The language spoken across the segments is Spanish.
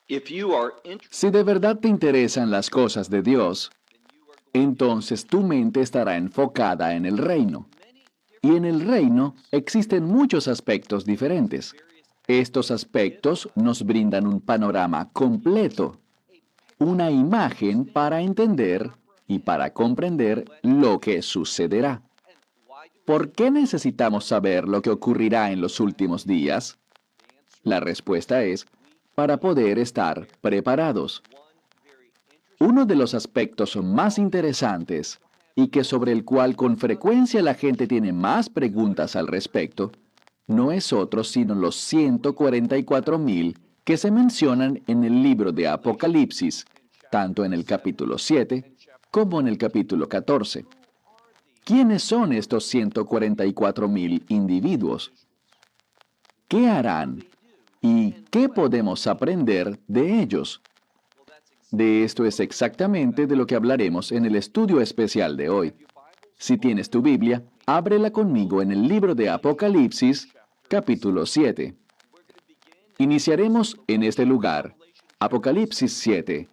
If you are interested, Si de verdad te interesan las cosas de Dios, entonces tu mente estará enfocada en el reino. Y en el reino existen muchos aspectos diferentes. Estos aspectos nos brindan un panorama completo, una imagen para entender y para comprender lo que sucederá. ¿Por qué necesitamos saber lo que ocurrirá en los últimos días? La respuesta es, para poder estar preparados. Uno de los aspectos más interesantes y que sobre el cual con frecuencia la gente tiene más preguntas al respecto, no es otro sino los 144,000 que se mencionan en el libro de Apocalipsis, tanto en el capítulo 7 como en el capítulo 14. ¿Quiénes son estos 144,000 individuos? ¿Qué harán? ¿Y qué podemos aprender de ellos? De esto es exactamente de lo que hablaremos en el estudio especial de hoy. Si tienes tu Biblia, ábrela conmigo en el libro de Apocalipsis, capítulo 7. Iniciaremos en este lugar, Apocalipsis 7,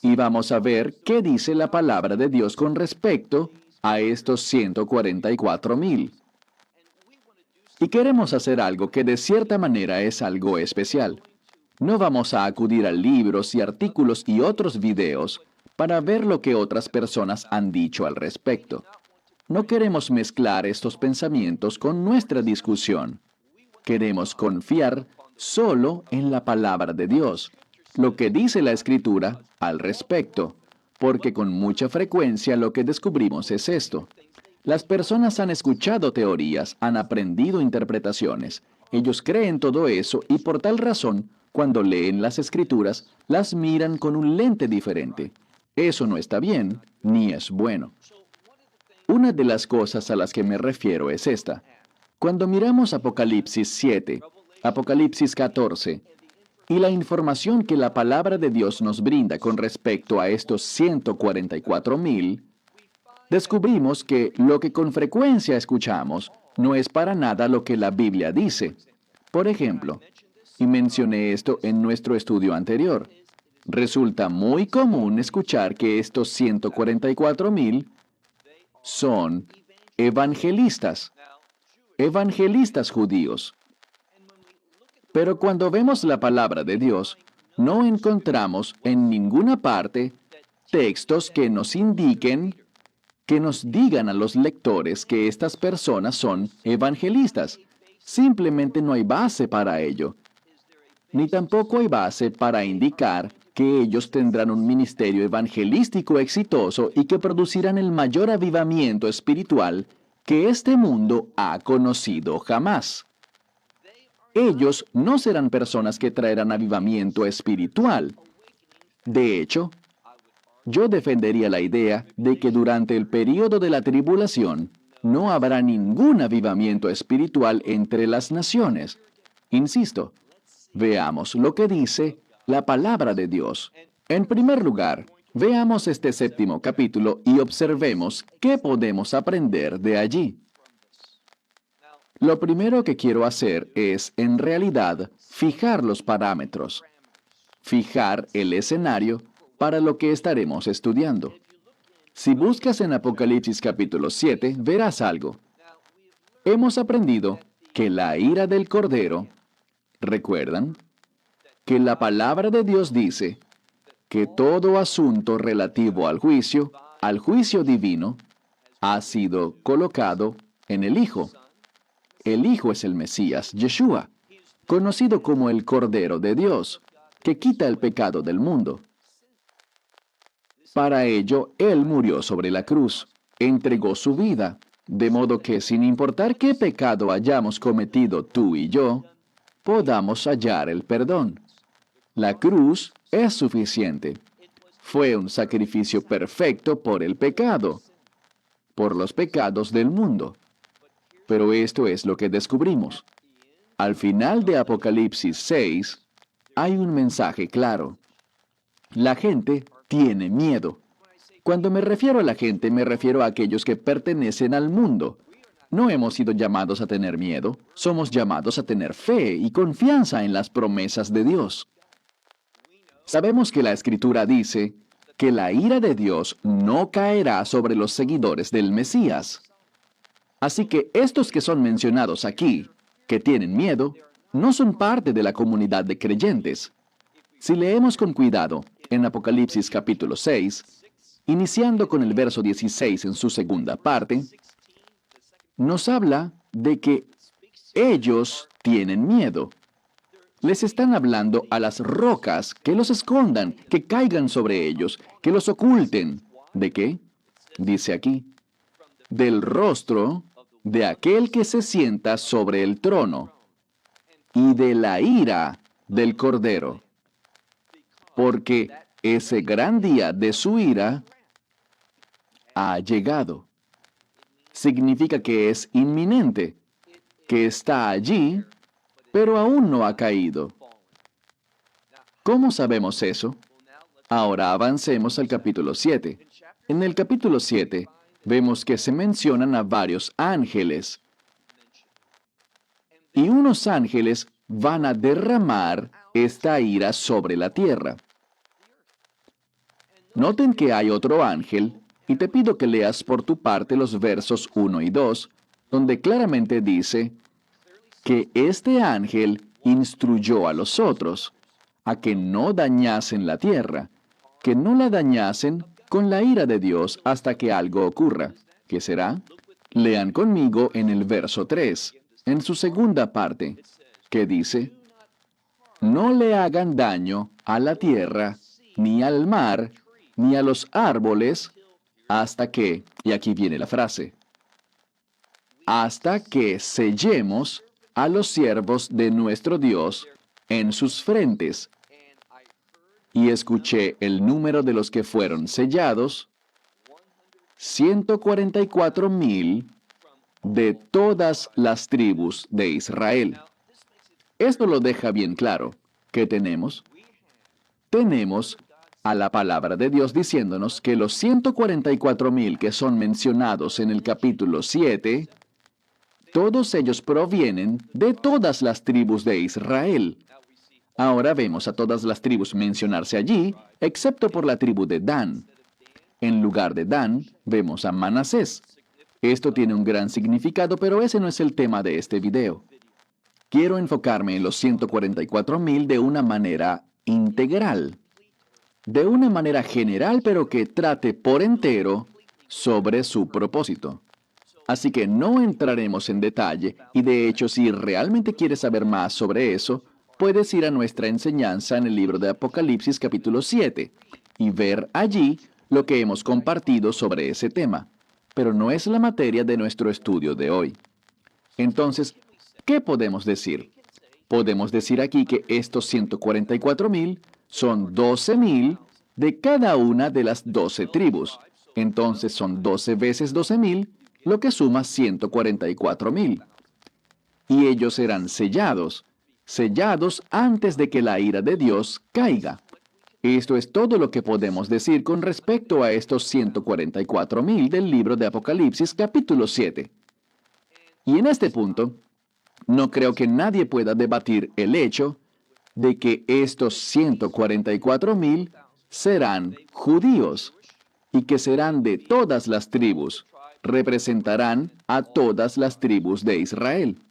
y vamos a ver qué dice la palabra de Dios con respecto a estos 144,000. Y queremos hacer algo que de cierta manera es algo especial. No vamos a acudir a libros y artículos y otros videos para ver lo que otras personas han dicho al respecto. No queremos mezclar estos pensamientos con nuestra discusión. Queremos confiar solo en la palabra de Dios, lo que dice la Escritura al respecto, porque con mucha frecuencia lo que descubrimos es esto. Las personas han escuchado teorías, han aprendido interpretaciones. Ellos creen todo eso y por tal razón, cuando leen las Escrituras, las miran con un lente diferente. Eso no está bien, ni es bueno. Una de las cosas a las que me refiero es esta. Cuando miramos Apocalipsis 7, Apocalipsis 14, y la información que la palabra de Dios nos brinda con respecto a estos 144,000, descubrimos que lo que con frecuencia escuchamos no es para nada lo que la Biblia dice. Por ejemplo, y mencioné esto en nuestro estudio anterior, resulta muy común escuchar que estos 144,000 son evangelistas judíos. Pero cuando vemos la palabra de Dios, no encontramos en ninguna parte textos que nos indiquen, que nos digan a los lectores que estas personas son evangelistas. Simplemente no hay base para ello. Ni tampoco hay base para indicar que ellos tendrán un ministerio evangelístico exitoso y que producirán el mayor avivamiento espiritual que este mundo ha conocido jamás. Ellos no serán personas que traerán avivamiento espiritual. De hecho, yo defendería la idea de que durante el período de la tribulación no habrá ningún avivamiento espiritual entre las naciones. Insisto, veamos lo que dice la palabra de Dios. En primer lugar, veamos este 7º capítulo y observemos qué podemos aprender de allí. Lo primero que quiero hacer es, en realidad, fijar los parámetros, fijar el escenario para lo que estaremos estudiando. Si buscas en Apocalipsis capítulo 7, verás algo. Hemos aprendido que la ira del Cordero, ¿recuerdan? Que la palabra de Dios dice que todo asunto relativo al juicio divino, ha sido colocado en el Hijo. El Hijo es el Mesías, Yeshua, conocido como el Cordero de Dios, que quita el pecado del mundo. Para ello, Él murió sobre la cruz, entregó su vida, de modo que sin importar qué pecado hayamos cometido tú y yo, podamos hallar el perdón. La cruz es suficiente. Fue un sacrificio perfecto por el pecado, por los pecados del mundo. Pero esto es lo que descubrimos. Al final de Apocalipsis 6, hay un mensaje claro. La gente tiene miedo. Cuando me refiero a la gente, me refiero a aquellos que pertenecen al mundo. No hemos sido llamados a tener miedo, somos llamados a tener fe y confianza en las promesas de Dios. Sabemos que la Escritura dice que la ira de Dios no caerá sobre los seguidores del Mesías. Así que estos que son mencionados aquí, que tienen miedo, no son parte de la comunidad de creyentes. Si leemos con cuidado en Apocalipsis capítulo 6, iniciando con el verso 16 en su segunda parte, nos habla de que ellos tienen miedo. Les están hablando a las rocas que los escondan, que caigan sobre ellos, que los oculten. ¿De qué? Dice aquí, del rostro de aquel que se sienta sobre el trono y de la ira del Cordero. Porque ese gran día de su ira ha llegado. Significa que es inminente, que está allí, pero aún no ha caído. ¿Cómo sabemos eso? Ahora avancemos al capítulo 7. En el capítulo 7 vemos que se mencionan a varios ángeles. Y unos ángeles van a derramar esta ira sobre la tierra. Noten que hay otro ángel, y te pido que leas por tu parte los versos 1 y 2, donde claramente dice que este ángel instruyó a los otros a que no dañasen la tierra, que no la dañasen con la ira de Dios hasta que algo ocurra. ¿Qué será? Lean conmigo en el verso 3, en su segunda parte, que dice, no le hagan daño a la tierra, ni al mar, ni a los árboles, hasta que, y aquí viene la frase, hasta que sellemos a los siervos de nuestro Dios en sus frentes. Y escuché el número de los que fueron sellados, 144,000 de todas las tribus de Israel. Esto lo deja bien claro. ¿Qué tenemos? Tenemos a la palabra de Dios diciéndonos que los 144,000 que son mencionados en el capítulo 7, todos ellos provienen de todas las tribus de Israel. Ahora vemos a todas las tribus mencionarse allí, excepto por la tribu de Dan. En lugar de Dan, vemos a Manasés. Esto tiene un gran significado, pero ese no es el tema de este video. Quiero enfocarme en los 144,000 de una manera integral. De una manera general, pero que trate por entero sobre su propósito. Así que no entraremos en detalle, y de hecho, si realmente quieres saber más sobre eso, puedes ir a nuestra enseñanza en el libro de Apocalipsis capítulo 7 y ver allí lo que hemos compartido sobre ese tema. Pero no es la materia de nuestro estudio de hoy. Entonces, ¿qué podemos decir? Podemos decir aquí que estos 144,000 son 12,000 de cada una de las 12 tribus. Entonces son 12 veces 12,000, lo que suma 144,000. Y ellos serán sellados antes de que la ira de Dios caiga. Esto es todo lo que podemos decir con respecto a estos 144,000 del libro de Apocalipsis capítulo 7. Y en este punto, no creo que nadie pueda debatir el hecho de que estos 144,000 serán judíos y que serán de todas las tribus, representarán a todas las tribus de Israel.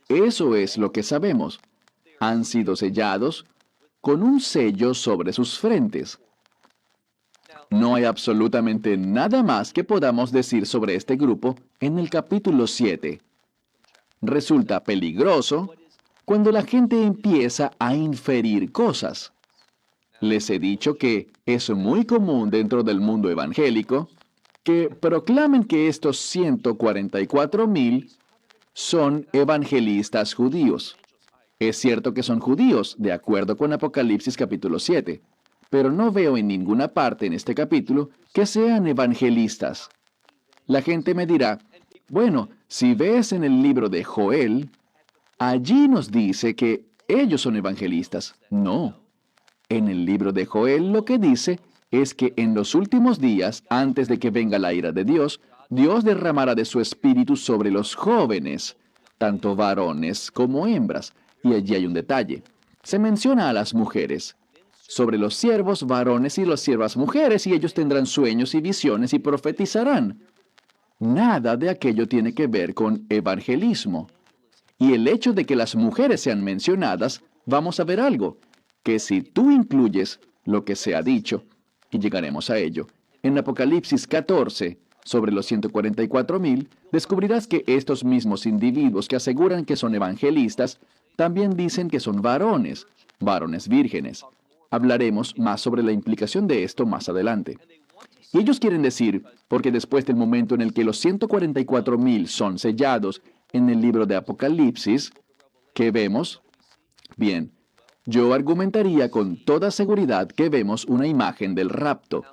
Eso es lo que sabemos. Han sido sellados con un sello sobre sus frentes. No hay absolutamente nada más que podamos decir sobre este grupo en el capítulo 7. Resulta peligroso cuando la gente empieza a inferir cosas. Les he dicho que es muy común dentro del mundo evangélico que proclamen que estos 144,000 son evangelistas judíos. Es cierto que son judíos, de acuerdo con Apocalipsis capítulo 7, pero no veo en ninguna parte en este capítulo que sean evangelistas. La gente me dirá, bueno, si ves en el libro de Joel, allí nos dice que ellos son evangelistas. No. En el libro de Joel lo que dice es que en los últimos días, antes de que venga la ira de Dios, Dios derramará de su espíritu sobre los jóvenes, tanto varones como hembras. Y allí hay un detalle. Se menciona a las mujeres. sobre los siervos varones y las siervas mujeres, y ellos tendrán sueños y visiones y profetizarán. Nada de aquello tiene que ver con evangelismo. Y el hecho de que las mujeres sean mencionadas, vamos a ver algo, que si tú incluyes lo que se ha dicho, y llegaremos a ello, en Apocalipsis 14, sobre los 144,000, descubrirás que estos mismos individuos que aseguran que son evangelistas, también dicen que son varones, varones vírgenes. Hablaremos más sobre la implicación de esto más adelante. Y ellos quieren decir, porque después del momento en el que los 144,000 son sellados en el libro de Apocalipsis, ¿qué vemos? Bien, yo argumentaría con toda seguridad que vemos una imagen del rapto.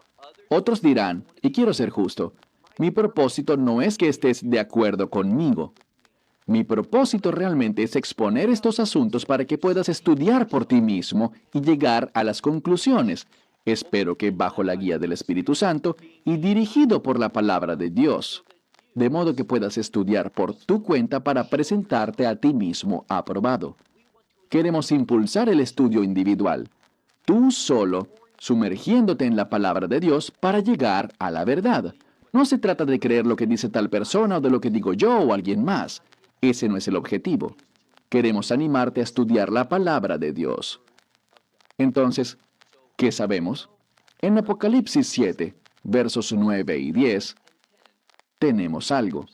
Otros dirán, y quiero ser justo, mi propósito no es que estés de acuerdo conmigo. Mi propósito realmente es exponer estos asuntos para que puedas estudiar por ti mismo y llegar a las conclusiones. Espero que bajo la guía del Espíritu Santo y dirigido por la palabra de Dios. De modo que puedas estudiar por tu cuenta para presentarte a ti mismo aprobado. Queremos impulsar el estudio individual, tú solo, sumergiéndote en la palabra de Dios para llegar a la verdad. No se trata de creer lo que dice tal persona o de lo que digo yo o alguien más. Ese no es el objetivo. Queremos animarte a estudiar la palabra de Dios. Entonces, ¿qué sabemos? En Apocalipsis 7, versos 9 y 10, tenemos algo.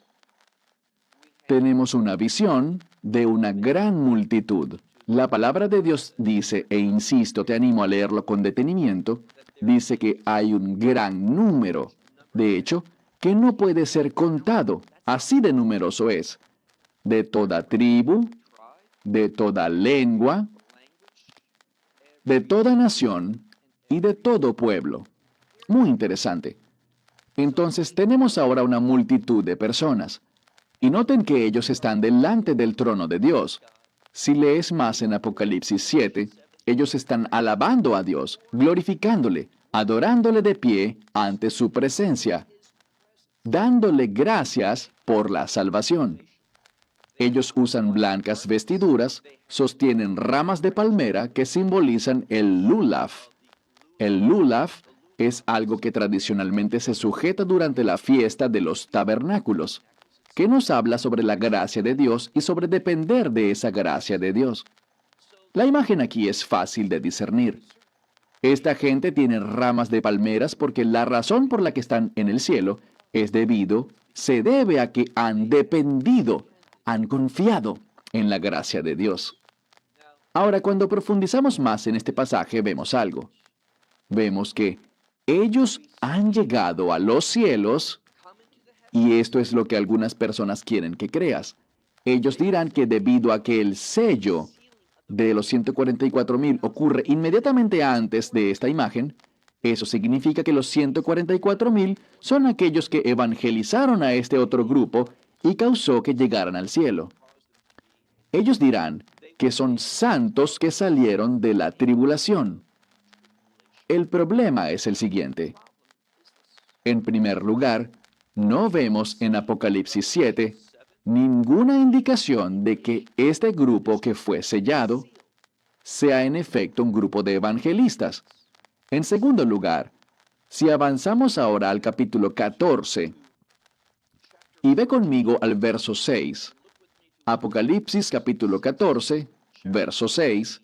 Tenemos una visión de una gran multitud. La palabra de Dios dice, e insisto, te animo a leerlo con detenimiento, dice que hay un gran número. De hecho, que no puede ser contado, así de numeroso es. De toda tribu, de toda lengua, de toda nación y de todo pueblo. Muy interesante. Entonces tenemos ahora una multitud de personas. Y noten que ellos están delante del trono de Dios. Si lees más en Apocalipsis 7, ellos están alabando a Dios, glorificándole, adorándole de pie ante su presencia, dándole gracias por la salvación. Ellos usan blancas vestiduras, sostienen ramas de palmera que simbolizan el lulaf. El lulaf es algo que tradicionalmente se sujeta durante la fiesta de los tabernáculos, que nos habla sobre la gracia de Dios y sobre depender de esa gracia de Dios. La imagen aquí es fácil de discernir. Esta gente tiene ramas de palmeras porque la razón por la que están en el cielo se debe a que han dependido, han confiado en la gracia de Dios. Ahora, cuando profundizamos más en este pasaje, vemos algo. Vemos que ellos han llegado a los cielos, y esto es lo que algunas personas quieren que creas. Ellos dirán que debido a que el sello de los 144,000 ocurre inmediatamente antes de esta imagen, eso significa que los 144,000 son aquellos que evangelizaron a este otro grupo y causó que llegaran al cielo. Ellos dirán que son santos que salieron de la tribulación. El problema es el siguiente. En primer lugar, no vemos en Apocalipsis 7 ninguna indicación de que este grupo que fue sellado sea en efecto un grupo de evangelistas. En segundo lugar, si avanzamos ahora al capítulo 14, y ve conmigo al verso 6, Apocalipsis capítulo 14, verso 6,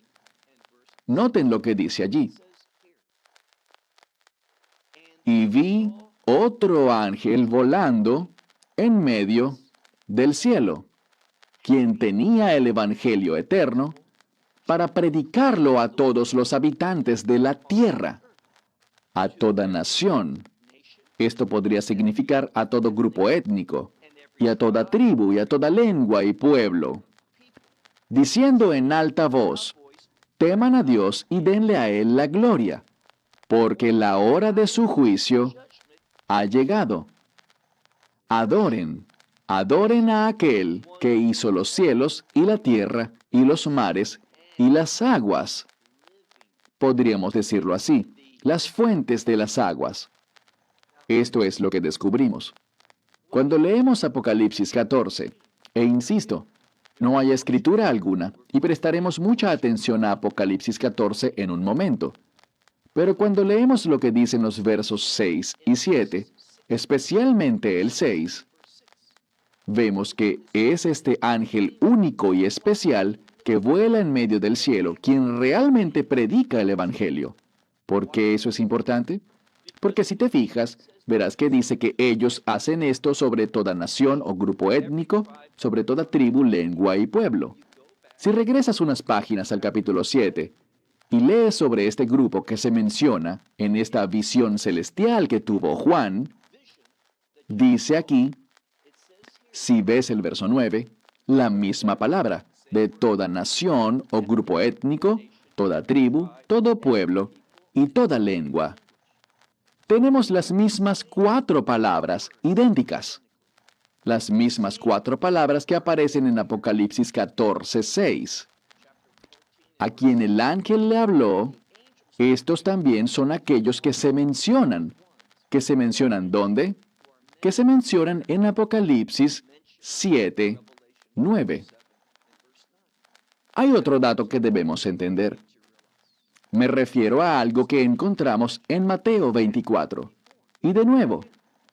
noten lo que dice allí. Y vi otro ángel volando en medio del cielo, quien tenía el evangelio eterno para predicarlo a todos los habitantes de la tierra, a toda nación. Esto podría significar a todo grupo étnico, y a toda tribu, y a toda lengua y pueblo, diciendo en alta voz, teman a Dios y denle a Él la gloria, porque la hora de su juicio ha llegado. Adoren, adoren a aquel que hizo los cielos y la tierra y los mares y las aguas. Podríamos decirlo así, las fuentes de las aguas. Esto es lo que descubrimos. Cuando leemos Apocalipsis 14, e insisto, no hay escritura alguna, y prestaremos mucha atención a Apocalipsis 14 en un momento. Pero cuando leemos lo que dicen los versos 6 y 7, especialmente el 6, vemos que es este ángel único y especial que vuela en medio del cielo quien realmente predica el Evangelio. ¿Por qué eso es importante? Porque si te fijas, verás que dice que ellos hacen esto sobre toda nación o grupo étnico, sobre toda tribu, lengua y pueblo. Si regresas unas páginas al capítulo 7 y lees sobre este grupo que se menciona en esta visión celestial que tuvo Juan, dice aquí, si ves el verso 9, la misma palabra, de toda nación o grupo étnico, toda tribu, todo pueblo y toda lengua. Tenemos las mismas 4 palabras idénticas. Las mismas 4 palabras que aparecen en Apocalipsis 14:6. A quien el ángel le habló, estos también son aquellos que se mencionan. ¿Que se mencionan dónde? Que se mencionan en Apocalipsis 7:9. Hay otro dato que debemos entender. Me refiero a algo que encontramos en Mateo 24. Y de nuevo,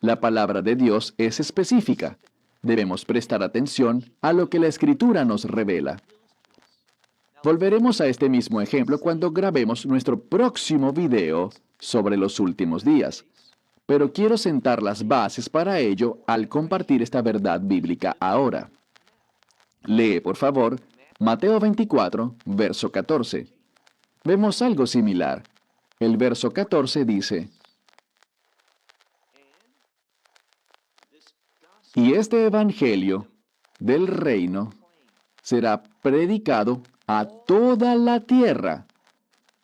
la palabra de Dios es específica. Debemos prestar atención a lo que la Escritura nos revela. Volveremos a este mismo ejemplo cuando grabemos nuestro próximo video sobre los últimos días. Pero quiero sentar las bases para ello al compartir esta verdad bíblica ahora. Lee, por favor, Mateo 24, verso 14. Vemos algo similar. El verso 14 dice, y este evangelio del reino será predicado a toda la tierra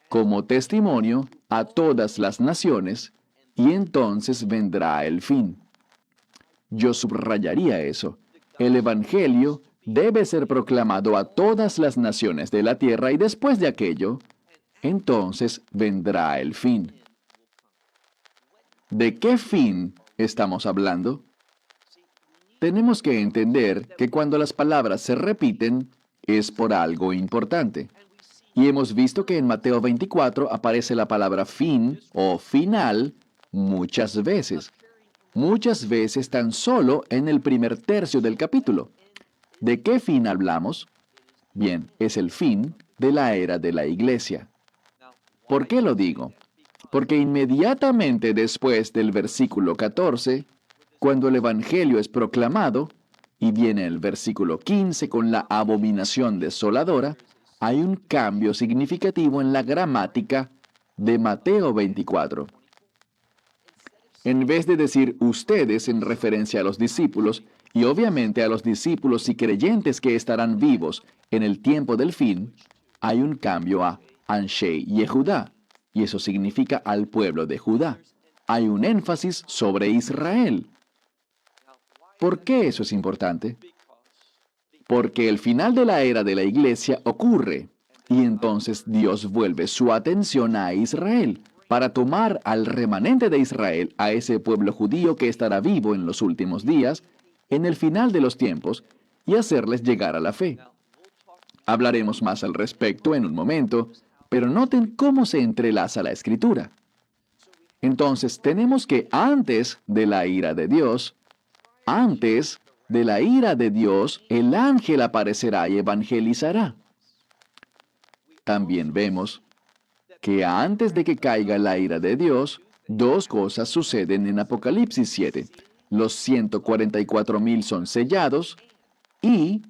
como testimonio a todas las naciones, y entonces vendrá el fin. Yo subrayaría eso. El evangelio debe ser proclamado a todas las naciones de la tierra y después de aquello, entonces vendrá el fin. ¿De qué fin estamos hablando? Tenemos que entender que cuando las palabras se repiten, es por algo importante. Y hemos visto que en Mateo 24 aparece la palabra fin o final muchas veces. Muchas veces tan solo en el primer tercio del capítulo. ¿De qué fin hablamos? Bien, es el fin de la era de la iglesia. ¿Por qué lo digo? Porque inmediatamente después del versículo 14, cuando el Evangelio es proclamado, y viene el versículo 15 con la abominación desoladora, hay un cambio significativo en la gramática de Mateo 24. En vez de decir ustedes en referencia a los discípulos, y obviamente a los discípulos y creyentes que estarán vivos en el tiempo del fin, hay un cambio a Anshei Yehudá, y eso significa al pueblo de Judá. Hay un énfasis sobre Israel. ¿Por qué eso es importante? Porque el final de la era de la iglesia ocurre, y entonces Dios vuelve su atención a Israel, para tomar al remanente de Israel, a ese pueblo judío que estará vivo en los últimos días, en el final de los tiempos, y hacerles llegar a la fe. Hablaremos más al respecto en un momento, pero noten cómo se entrelaza la Escritura. Entonces tenemos que antes de la ira de Dios, el ángel aparecerá y evangelizará. También vemos que antes de que caiga la ira de Dios, 2 cosas suceden en Apocalipsis 7. Los 144,000 son sellados y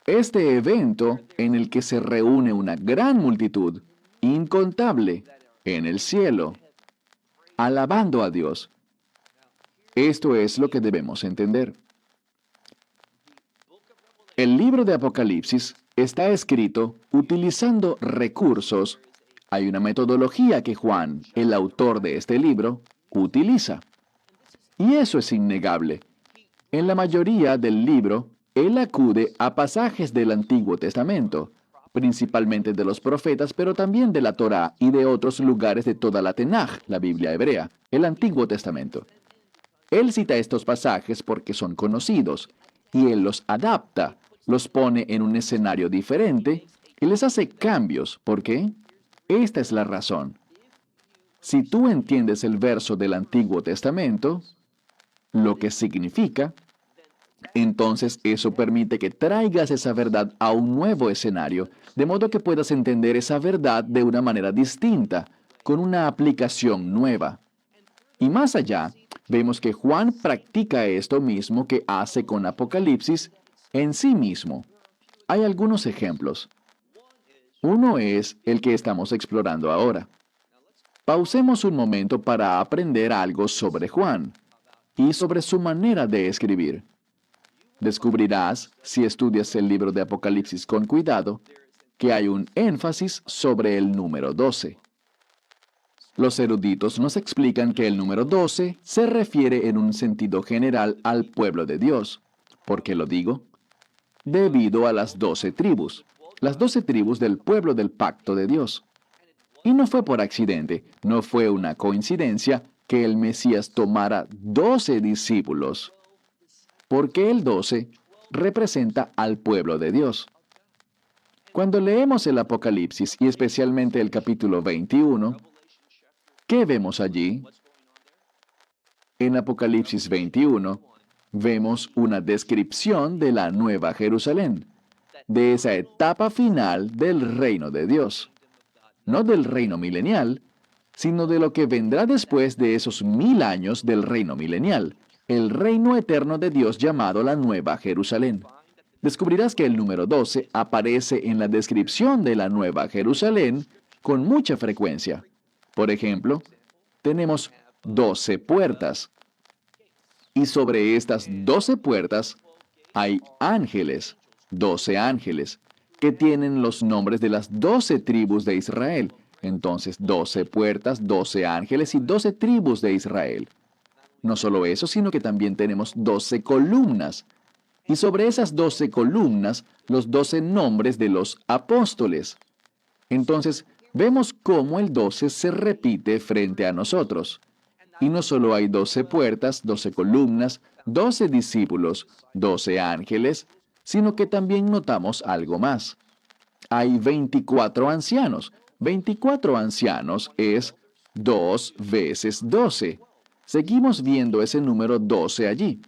este evento en el que se reúne una gran multitud, incontable, en el cielo, alabando a Dios. Esto es lo que debemos entender. El libro de Apocalipsis está escrito utilizando recursos. Hay una metodología que Juan, el autor de este libro, utiliza. Y eso es innegable. En la mayoría del libro, él acude a pasajes del Antiguo Testamento, principalmente de los profetas, pero también de la Torá y de otros lugares de toda la Tenaj, la Biblia hebrea, el Antiguo Testamento. Él cita estos pasajes porque son conocidos, y él los adapta, los pone en un escenario diferente y les hace cambios. ¿Por qué? Esta es la razón. Si tú entiendes el verso del Antiguo Testamento, lo que significa, entonces eso permite que traigas esa verdad a un nuevo escenario, de modo que puedas entender esa verdad de una manera distinta, con una aplicación nueva. Y más allá, vemos que Juan practica esto mismo que hace con Apocalipsis en sí mismo. Hay algunos ejemplos. Uno es el que estamos explorando ahora. Pausemos un momento para aprender algo sobre Juan y sobre su manera de escribir. Descubrirás, si estudias el libro de Apocalipsis con cuidado, que hay un énfasis sobre el número 12. Los eruditos nos explican que el número 12 se refiere en un sentido general al pueblo de Dios. ¿Por qué lo digo? Debido a las 12 tribus, las 12 tribus del pueblo del pacto de Dios. Y no fue por accidente, no fue una coincidencia que el Mesías tomara 12 discípulos, porque el 12 representa al pueblo de Dios. Cuando leemos el Apocalipsis y especialmente el capítulo 21, ¿qué vemos allí? En Apocalipsis 21 vemos una descripción de la Nueva Jerusalén, de esa etapa final del reino de Dios. No del reino milenial, sino de lo que vendrá después de esos 1000 años del reino milenial, el reino eterno de Dios llamado la Nueva Jerusalén. Descubrirás que el número 12 aparece en la descripción de la Nueva Jerusalén con mucha frecuencia. Por ejemplo, tenemos 12 puertas. Y sobre estas 12 puertas hay ángeles, 12 ángeles, que tienen los nombres de las 12 tribus de Israel. Entonces, 12 puertas, 12 ángeles y 12 tribus de Israel. No solo eso, sino que también tenemos 12 columnas. Y sobre esas 12 columnas, los 12 nombres de los apóstoles. Entonces, vemos cómo el 12 se repite frente a nosotros. Y no solo hay 12 puertas, 12 columnas, 12 discípulos, 12 ángeles, sino que también notamos algo más. Hay 24 ancianos. 24 ancianos es 2 veces 12. Seguimos viendo ese número 12 allí.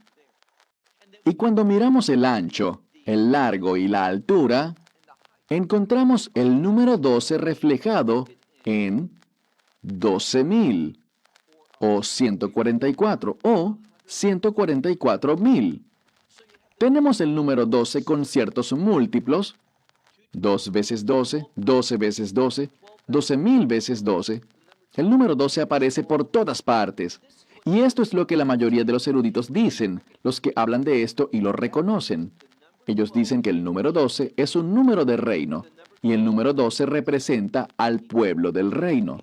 Y cuando miramos el ancho, el largo y la altura, encontramos el número 12 reflejado en 12,000, o 144, o 144,000. Tenemos el número 12 con ciertos múltiplos, 2 veces 12, 12 veces 12, 12,000 veces 12. El número 12 aparece por todas partes. Y esto es lo que la mayoría de los eruditos dicen, los que hablan de esto y lo reconocen. Ellos dicen que el número 12 es un número de reino, y el número 12 representa al pueblo del reino.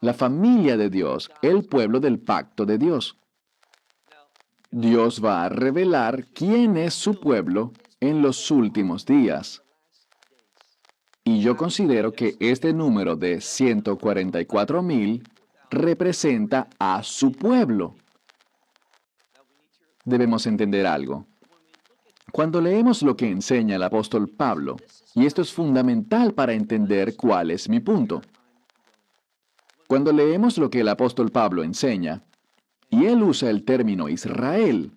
La familia de Dios, el pueblo del pacto de Dios. Dios va a revelar quién es su pueblo en los últimos días. Y yo considero que este número de 144,000 representa a su pueblo. Debemos entender algo. Cuando leemos lo que enseña el apóstol Pablo, y esto es fundamental para entender cuál es mi punto. Cuando leemos lo que el apóstol Pablo enseña, y él usa el término Israel,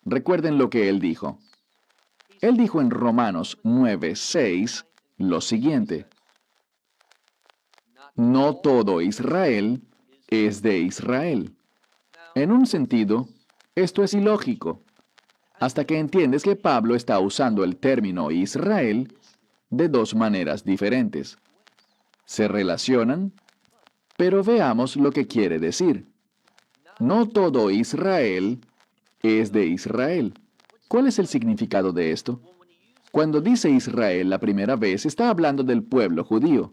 recuerden lo que él dijo. Él dijo en Romanos 9:6 lo siguiente: no todo Israel es de Israel. En un sentido, esto es ilógico, hasta que entiendes que Pablo está usando el término Israel de dos maneras diferentes. Se relacionan, pero veamos lo que quiere decir. No todo Israel es de Israel. ¿Cuál es el significado de esto? Cuando dice Israel la primera vez, está hablando del pueblo judío.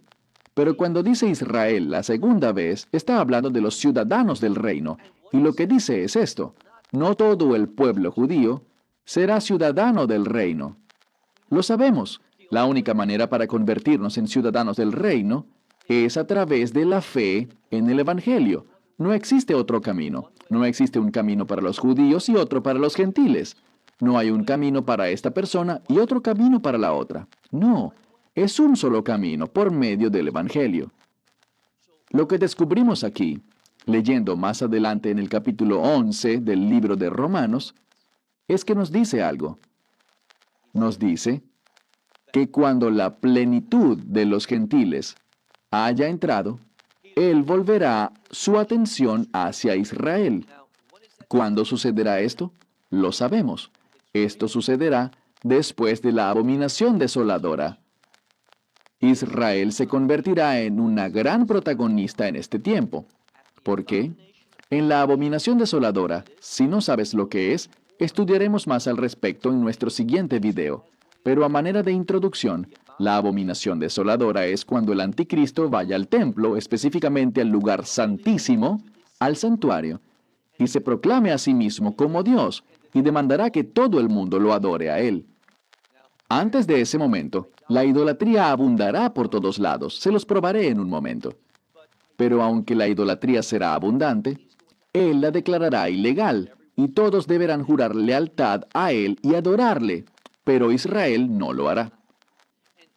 Pero cuando dice Israel la segunda vez, está hablando de los ciudadanos del reino. Y lo que dice es esto: no todo el pueblo judío será ciudadano del reino. Lo sabemos. La única manera para convertirnos en ciudadanos del reino es a través de la fe en el Evangelio. No existe otro camino. No existe un camino para los judíos y otro para los gentiles. No hay un camino para esta persona y otro camino para la otra. No, es un solo camino por medio del Evangelio. Lo que descubrimos aquí, leyendo más adelante en el capítulo 11 del libro de Romanos, es que nos dice algo. Nos dice que cuando la plenitud de los gentiles haya entrado, Él volverá su atención hacia Israel. ¿Cuándo sucederá esto? Lo sabemos. Esto sucederá después de la abominación desoladora. Israel se convertirá en una gran protagonista en este tiempo. ¿Por qué? En la abominación desoladora, si no sabes lo que es, estudiaremos más al respecto en nuestro siguiente video. Pero a manera de introducción, la abominación desoladora es cuando el anticristo vaya al templo, específicamente al lugar santísimo, al santuario, y se proclame a sí mismo como Dios, y demandará que todo el mundo lo adore a Él. Antes de ese momento, la idolatría abundará por todos lados. Se los probaré en un momento. Pero aunque la idolatría será abundante, Él la declarará ilegal, y todos deberán jurar lealtad a Él y adorarle, pero Israel no lo hará.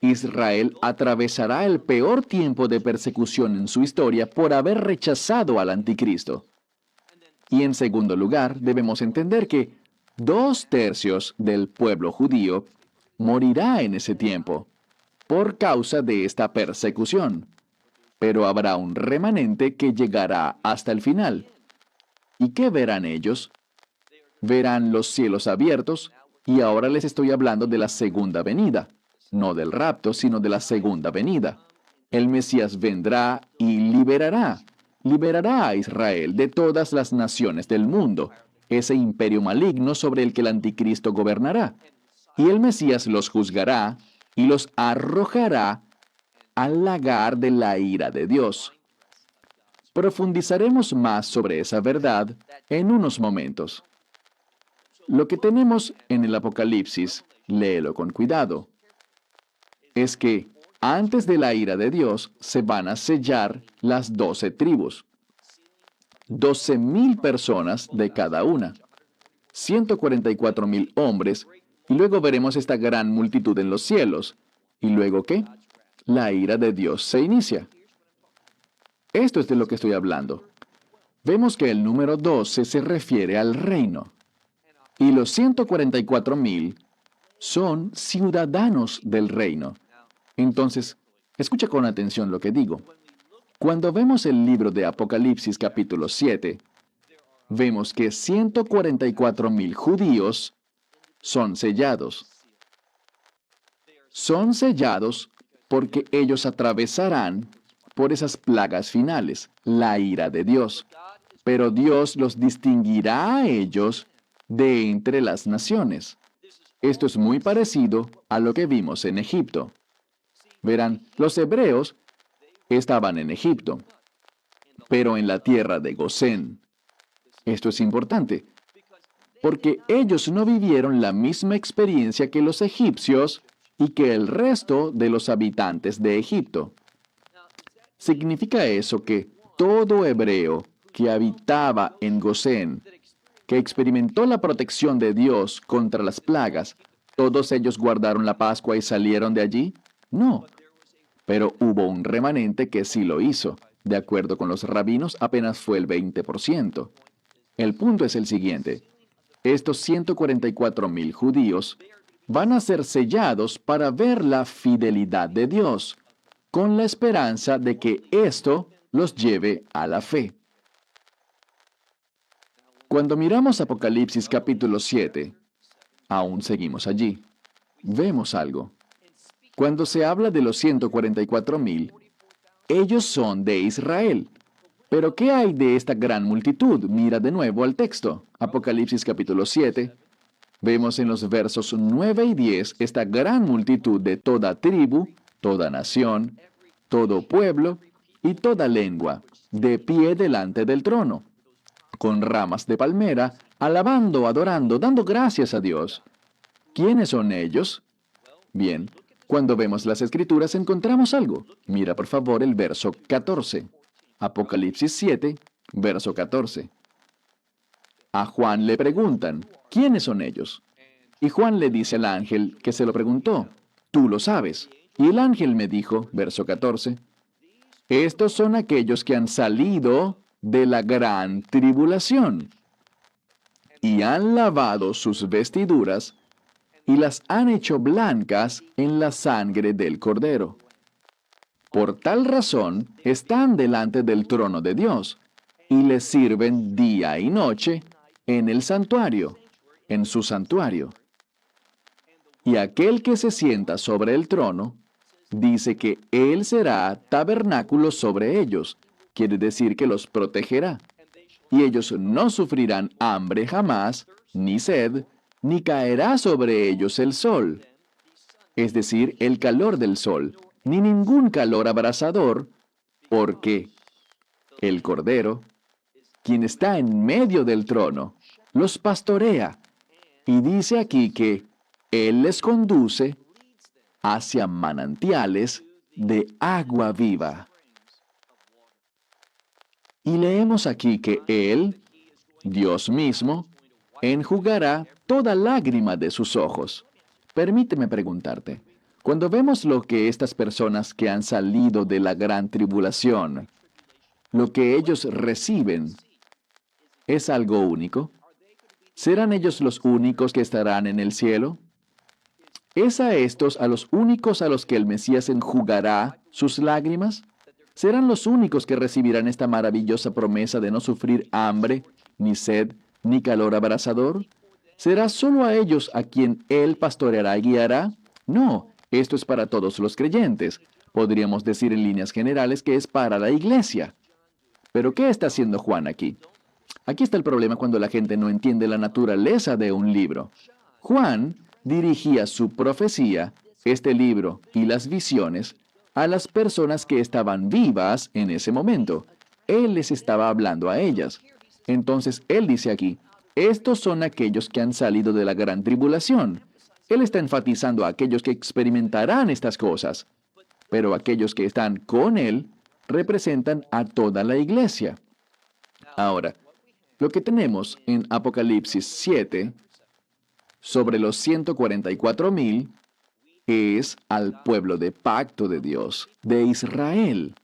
Israel atravesará el peor tiempo de persecución en su historia por haber rechazado al anticristo. Y en segundo lugar, debemos entender que 2/3 del pueblo judío morirá en ese tiempo por causa de esta persecución. Pero habrá un remanente que llegará hasta el final. ¿Y qué verán ellos? Verán los cielos abiertos, y ahora les estoy hablando de la segunda venida, no del rapto, sino de la segunda venida. El Mesías vendrá y liberará a Israel de todas las naciones del mundo, ese imperio maligno sobre el que el anticristo gobernará. Y el Mesías los juzgará y los arrojará al lagar de la ira de Dios. Profundizaremos más sobre esa verdad en unos momentos. Lo que tenemos en el Apocalipsis, léelo con cuidado, es que antes de la ira de Dios se van a sellar las 12 tribus. 12,000 personas de cada una. 144,000 hombres, y luego veremos esta gran multitud en los cielos. ¿Y luego qué? La ira de Dios se inicia. Esto es de lo que estoy hablando. Vemos que el número 12 se refiere al reino. Y los 144,000 son ciudadanos del reino. Entonces, escucha con atención lo que digo. Cuando vemos el libro de Apocalipsis capítulo 7, vemos que 144,000 judíos son sellados. Son sellados porque ellos atravesarán por esas plagas finales, la ira de Dios. Pero Dios los distinguirá a ellos de entre las naciones. Esto es muy parecido a lo que vimos en Egipto. Verán, los hebreos estaban en Egipto, pero en la tierra de Gosén. Esto es importante, porque ellos no vivieron la misma experiencia que los egipcios y que el resto de los habitantes de Egipto. ¿Significa eso que todo hebreo que habitaba en Gosén, que experimentó la protección de Dios contra las plagas, todos ellos guardaron la Pascua y salieron de allí? No. Pero hubo un remanente que sí lo hizo. De acuerdo con los rabinos, apenas fue el 20%. El punto es el siguiente. Estos 144,000 judíos van a ser sellados para ver la fidelidad de Dios, con la esperanza de que esto los lleve a la fe. Cuando miramos Apocalipsis capítulo 7, aún seguimos allí. Vemos algo. Cuando se habla de los 144,000, ellos son de Israel. Pero ¿qué hay de esta gran multitud? Mira de nuevo al texto. Apocalipsis capítulo 7. Vemos en los versos 9 y 10 esta gran multitud de toda tribu, toda nación, todo pueblo y toda lengua, de pie delante del trono, con ramas de palmera, alabando, adorando, dando gracias a Dios. ¿Quiénes son ellos? Bien, cuando vemos las Escrituras encontramos algo. Mira por favor el verso 14. Apocalipsis 7, verso 14. A Juan le preguntan, ¿quiénes son ellos? Y Juan le dice al ángel que se lo preguntó, tú lo sabes. Y el ángel me dijo, verso 14, Estos son aquellos que han salido de la gran tribulación y han lavado sus vestiduras y las han hecho blancas en la sangre del Cordero. Por tal razón están delante del trono de Dios y les sirven día y noche en el santuario, en su santuario. Y aquel que se sienta sobre el trono dice que Él será tabernáculo sobre ellos, quiere decir que los protegerá. Y ellos no sufrirán hambre jamás, ni sed, ni caerá sobre ellos el sol, es decir, el calor del sol, ni ningún calor abrasador, porque el Cordero, quien está en medio del trono, los pastorea. Y dice aquí que Él les conduce hacia manantiales de agua viva. Y leemos aquí que Él, Dios mismo, enjugará toda lágrima de sus ojos. Permíteme preguntarte, cuando vemos lo que estas personas que han salido de la gran tribulación, lo que ellos reciben, ¿es algo único? ¿Serán ellos los únicos que estarán en el cielo? ¿Es a estos a los únicos a los que el Mesías enjugará sus lágrimas? ¿Serán los únicos que recibirán esta maravillosa promesa de no sufrir hambre, ni sed, ni calor abrasador? ¿Será solo a ellos a quien Él pastoreará y guiará? No, esto es para todos los creyentes. Podríamos decir en líneas generales que es para la iglesia. Pero ¿qué está haciendo Juan aquí? Aquí está el problema cuando la gente no entiende la naturaleza de un libro. Juan dirigía su profecía, este libro y las visiones, a las personas que estaban vivas en ese momento. Él les estaba hablando a ellas. Entonces, él dice aquí, estos son aquellos que han salido de la gran tribulación. Él está enfatizando a aquellos que experimentarán estas cosas. Pero aquellos que están con él representan a toda la iglesia. Ahora, lo que tenemos en Apocalipsis 7 sobre los 144,000 es al pueblo de pacto de Dios, de Israel,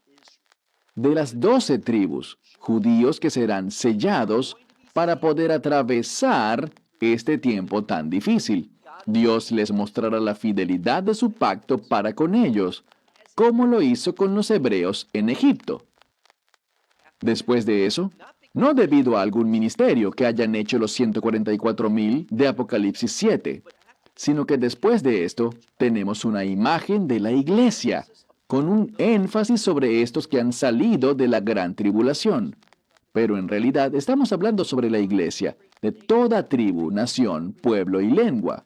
de las 12 tribus, judíos que serán sellados para poder atravesar este tiempo tan difícil. Dios les mostrará la fidelidad de su pacto para con ellos, como lo hizo con los hebreos en Egipto. Después de eso, no debido a algún ministerio que hayan hecho los 144,000 de Apocalipsis 7, sino que después de esto tenemos una imagen de la iglesia, con un énfasis sobre estos que han salido de la gran tribulación. Pero en realidad estamos hablando sobre la iglesia, de toda tribu, nación, pueblo y lengua.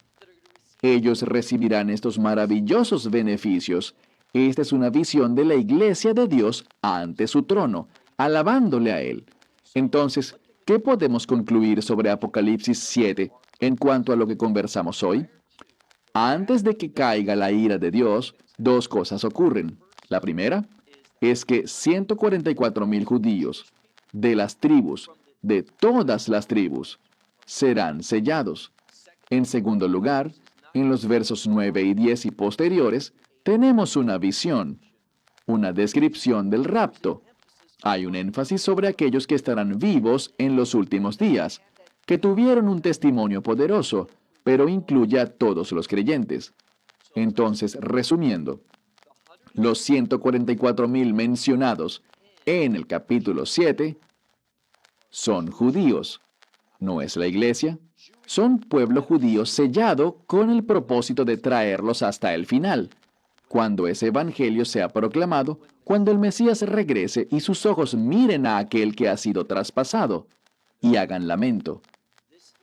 Ellos recibirán estos maravillosos beneficios. Esta es una visión de la iglesia de Dios ante su trono, alabándole a Él. Entonces, ¿qué podemos concluir sobre Apocalipsis 7 en cuanto a lo que conversamos hoy? Antes de que caiga la ira de Dios, dos cosas ocurren. La primera es que 144,000 judíos de las tribus, de todas las tribus, serán sellados. En segundo lugar, en los versos 9 y 10 y posteriores, tenemos una visión, una descripción del rapto. Hay un énfasis sobre aquellos que estarán vivos en los últimos días, que tuvieron un testimonio poderoso, pero incluye a todos los creyentes. Entonces, resumiendo, los 144,000 mencionados en el capítulo 7 son judíos. ¿No es la iglesia? Son pueblo judío sellado con el propósito de traerlos hasta el final, cuando ese evangelio sea proclamado, cuando el Mesías regrese y sus ojos miren a aquel que ha sido traspasado y hagan lamento.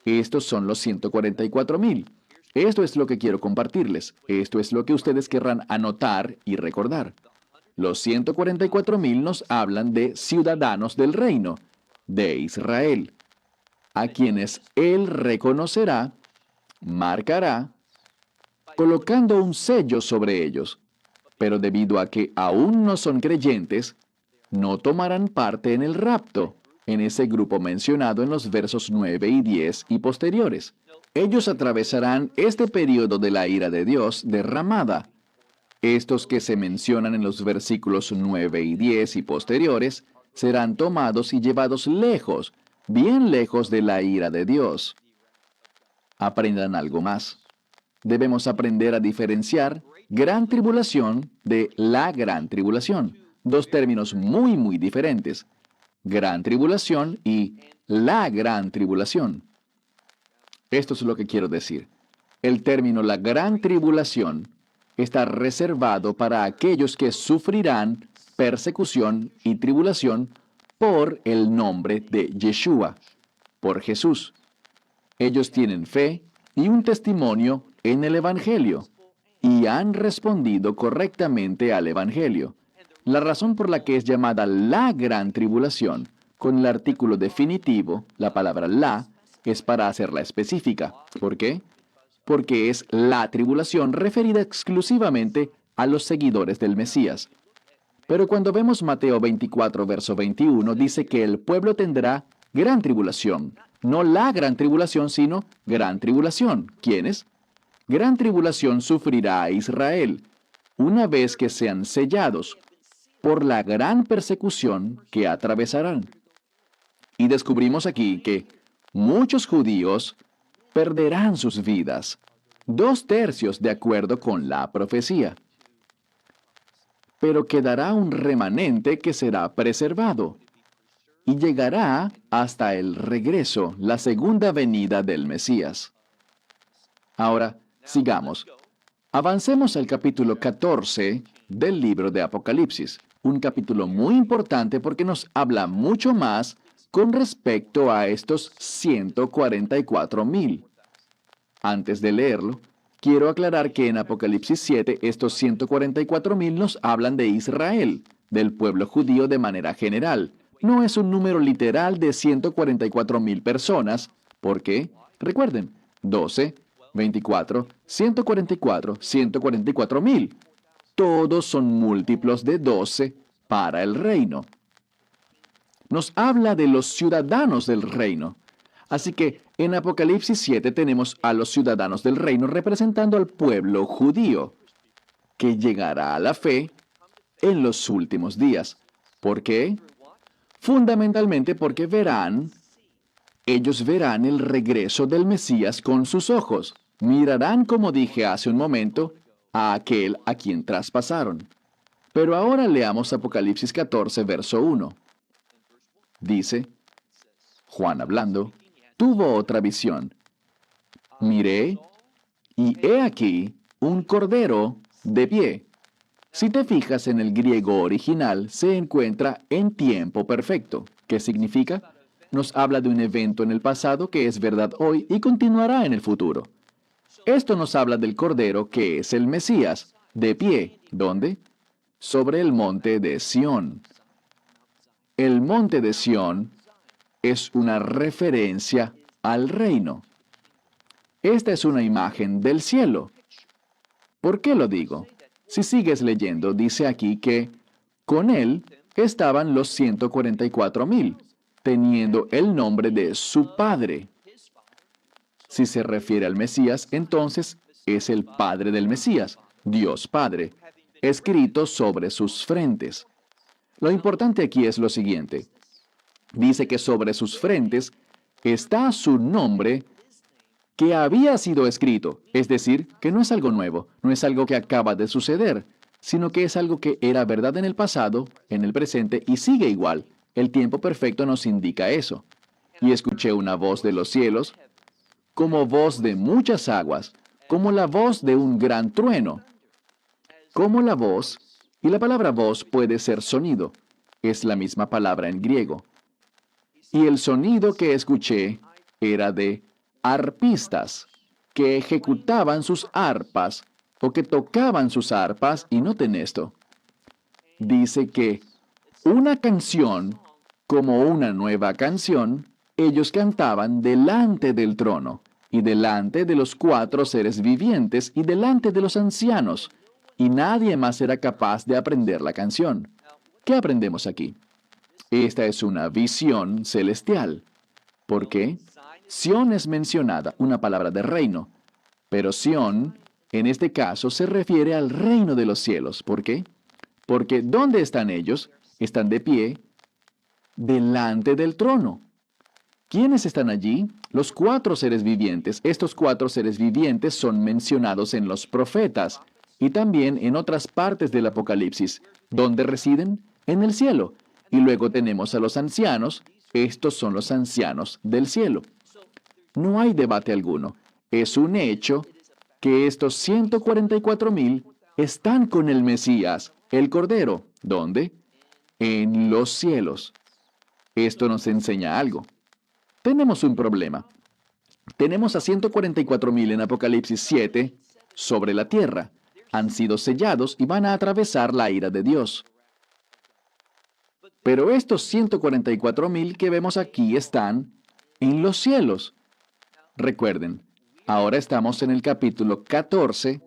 Estos son los 144,000. Esto es lo que quiero compartirles. Esto es lo que ustedes querrán anotar y recordar. Los 144,000 nos hablan de ciudadanos del reino, de Israel, a quienes Él reconocerá, marcará, colocando un sello sobre ellos. Pero debido a que aún no son creyentes, no tomarán parte en el rapto, en ese grupo mencionado en los versos 9 y 10 y posteriores. Ellos atravesarán este periodo de la ira de Dios derramada. Estos que se mencionan en los versículos 9 y 10 y posteriores serán tomados y llevados lejos, bien lejos de la ira de Dios. Aprendan algo más. Debemos aprender a diferenciar gran tribulación de la gran tribulación. Dos términos muy diferentes. Gran tribulación y la gran tribulación. Esto es lo que quiero decir. El término la gran tribulación está reservado para aquellos que sufrirán persecución y tribulación por el nombre de Yeshua, por Jesús. Ellos tienen fe y un testimonio en el Evangelio y han respondido correctamente al Evangelio. La razón por la que es llamada la gran tribulación, con el artículo definitivo, la palabra la, es para hacerla específica. ¿Por qué? Porque es la tribulación referida exclusivamente a los seguidores del Mesías. Pero cuando vemos Mateo 24, verso 21, dice que el pueblo tendrá gran tribulación. No la gran tribulación, sino gran tribulación. ¿Quiénes? Gran tribulación sufrirá a Israel, una vez que sean sellados, por la gran persecución que atravesarán. Y descubrimos aquí que muchos judíos perderán sus vidas, 2/3 de acuerdo con la profecía. Pero quedará un remanente que será preservado y llegará hasta el regreso, la segunda venida del Mesías. Ahora, sigamos. Avancemos al capítulo 14 del libro de Apocalipsis, un capítulo muy importante porque nos habla mucho más con respecto a estos 144,000. Antes de leerlo, quiero aclarar que en Apocalipsis 7 estos 144,000 nos hablan de Israel, del pueblo judío de manera general. No es un número literal de 144,000 personas, porque, recuerden, 12, 24, 144, 144,000. Todos son múltiplos de 12 para el reino. Nos habla de los ciudadanos del reino. Así que en Apocalipsis 7 tenemos a los ciudadanos del reino representando al pueblo judío, que llegará a la fe en los últimos días. ¿Por qué? Fundamentalmente porque ellos verán el regreso del Mesías con sus ojos. Mirarán, como dije hace un momento, a aquel a quien traspasaron. Pero ahora leamos Apocalipsis 14, verso 1. Dice, Juan hablando, tuvo otra visión. Miré, y he aquí un cordero de pie. Si te fijas en el griego original, se encuentra en tiempo perfecto. ¿Qué significa? Nos habla de un evento en el pasado que es verdad hoy y continuará en el futuro. Esto nos habla del cordero que es el Mesías, de pie. ¿Dónde? Sobre el monte de Sión. El monte de Sión es una referencia al reino. Esta es una imagen del cielo. ¿Por qué lo digo? Si sigues leyendo, dice aquí que con él estaban los 144,000, teniendo el nombre de su padre. Si se refiere al Mesías, entonces es el Padre del Mesías, Dios Padre, escrito sobre sus frentes. Lo importante aquí es lo siguiente. Dice que sobre sus frentes está su nombre que había sido escrito, es decir, que no es algo nuevo, no es algo que acaba de suceder, sino que es algo que era verdad en el pasado, en el presente y sigue igual. El tiempo perfecto nos indica eso. Y escuché una voz de los cielos, como voz de muchas aguas, como la voz de un gran trueno. Como la voz, y la palabra voz puede ser sonido, es la misma palabra en griego. Y el sonido que escuché era de arpistas, que ejecutaban sus arpas, o que tocaban sus arpas, y noten esto. Dice que una canción, como una nueva canción, ellos cantaban delante del trono, y delante de los 4 seres vivientes, y delante de los ancianos, y nadie más era capaz de aprender la canción. ¿Qué aprendemos aquí? Esta es una visión celestial. ¿Por qué? Sión es mencionada, una palabra de reino, pero Sión En este caso se refiere al reino de los cielos. ¿Por qué? Porque ¿dónde están ellos? Están de pie delante del trono. ¿Quiénes están allí? Los 4 seres vivientes. Estos 4 seres vivientes son mencionados en los profetas y también en otras partes del Apocalipsis. ¿Dónde residen? En el cielo. Y luego tenemos a los ancianos. Estos son los ancianos del cielo. No hay debate alguno. Es un hecho que estos 144,000 están con el Mesías, el Cordero. ¿Dónde? En los cielos. Esto nos enseña algo. Tenemos un problema. Tenemos a 144,000 en Apocalipsis 7 sobre la tierra. Han sido sellados y van a atravesar la ira de Dios. Pero estos 144,000 que vemos aquí están en los cielos. Recuerden, ahora estamos en el capítulo 14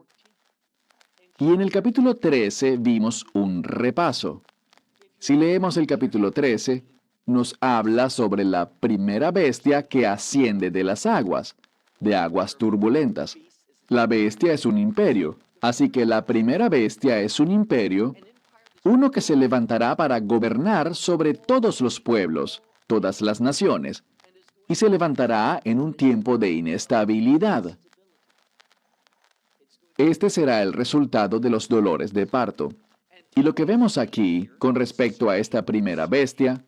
y en el capítulo 13 vimos un repaso. Si leemos el capítulo 13, nos habla sobre la primera bestia que asciende de las aguas, de aguas turbulentas. La bestia es un imperio, así que la primera bestia es un imperio, uno que se levantará para gobernar sobre todos los pueblos, todas las naciones, y se levantará en un tiempo de inestabilidad. Este será el resultado de los dolores de parto. Y lo que vemos aquí con respecto a esta primera bestia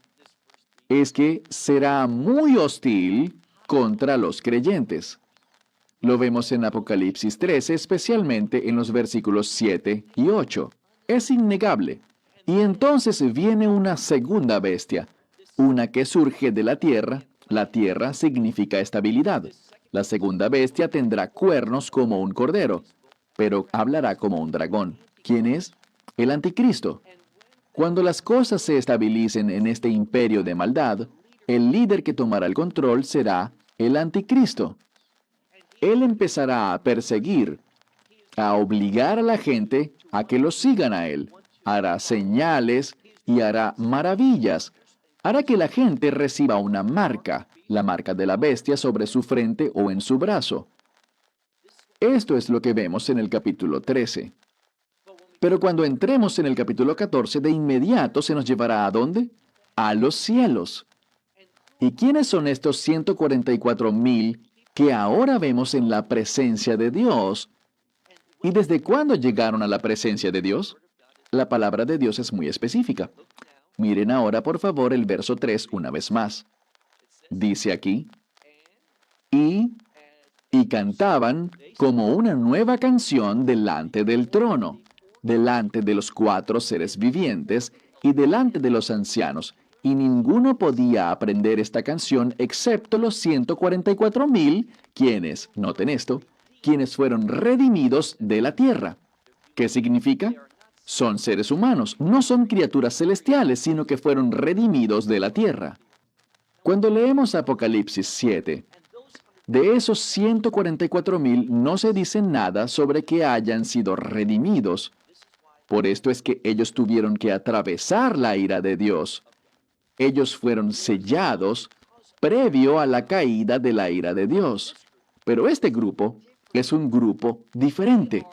es que será muy hostil contra los creyentes. Lo vemos en Apocalipsis 13, especialmente en los versículos 7 y 8. Es innegable. Y entonces viene una segunda bestia, una que surge de la tierra. La tierra significa estabilidad. La segunda bestia tendrá cuernos como un cordero, pero hablará como un dragón. ¿Quién es? El anticristo. Cuando las cosas se estabilicen en este imperio de maldad, el líder que tomará el control será el anticristo. Él empezará a perseguir, a obligar a la gente a que lo sigan a él. Hará señales y hará maravillas. Hará que la gente reciba una marca, la marca de la bestia sobre su frente o en su brazo. Esto es lo que vemos en el capítulo 13. Pero cuando entremos en el capítulo 14, de inmediato se nos llevará ¿a dónde? A los cielos. ¿Y quiénes son estos 144,000 que ahora vemos en la presencia de Dios? ¿Y desde cuándo llegaron a la presencia de Dios? La palabra de Dios es muy específica. Miren ahora, por favor, el verso 3 una vez más. Dice aquí, y cantaban como una nueva canción delante del trono, delante de los 4 seres vivientes y delante de los ancianos, y ninguno podía aprender esta canción excepto los 144,000, quienes, noten esto, quienes fueron redimidos de la tierra. ¿Qué significa? Son seres humanos, no son criaturas celestiales, sino que fueron redimidos de la tierra. Cuando leemos Apocalipsis 7, de esos 144,000 no se dice nada sobre que hayan sido redimidos. Por esto es que ellos tuvieron que atravesar la ira de Dios. Ellos fueron sellados previo a la caída de la ira de Dios. Pero este grupo es un grupo diferente.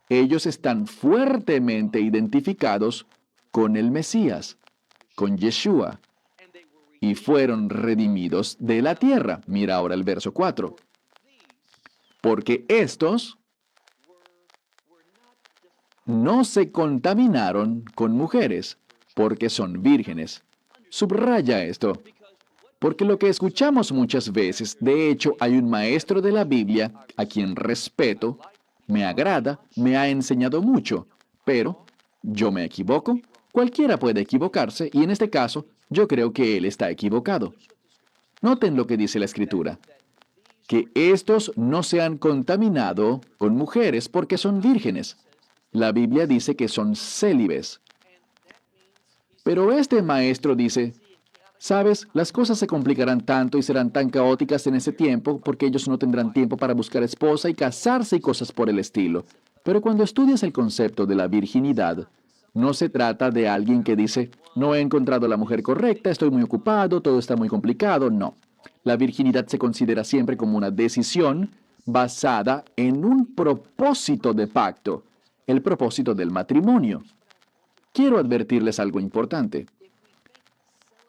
Ellos están fuertemente identificados con el Mesías, con Yeshua, y fueron redimidos de la tierra. Mira ahora el verso 4. Porque estos no se contaminaron con mujeres, porque son vírgenes. Subraya esto, porque lo que escuchamos muchas veces, de hecho, hay un maestro de la Biblia a quien respeto, me agrada, me ha enseñado mucho, pero yo me equivoco. Cualquiera puede equivocarse, y en este caso, yo creo que él está equivocado. Noten lo que dice la Escritura, que estos no se han contaminado con mujeres porque son vírgenes. La Biblia dice que son célibes. Pero este maestro dice, ¿sabes? Las cosas se complicarán tanto y serán tan caóticas en ese tiempo porque ellos no tendrán tiempo para buscar esposa y casarse y cosas por el estilo. Pero cuando estudias el concepto de la virginidad, no se trata de alguien que dice, no he encontrado la mujer correcta, estoy muy ocupado, todo está muy complicado. No. La virginidad se considera siempre como una decisión basada en un propósito de pacto, el propósito del matrimonio. Quiero advertirles algo importante.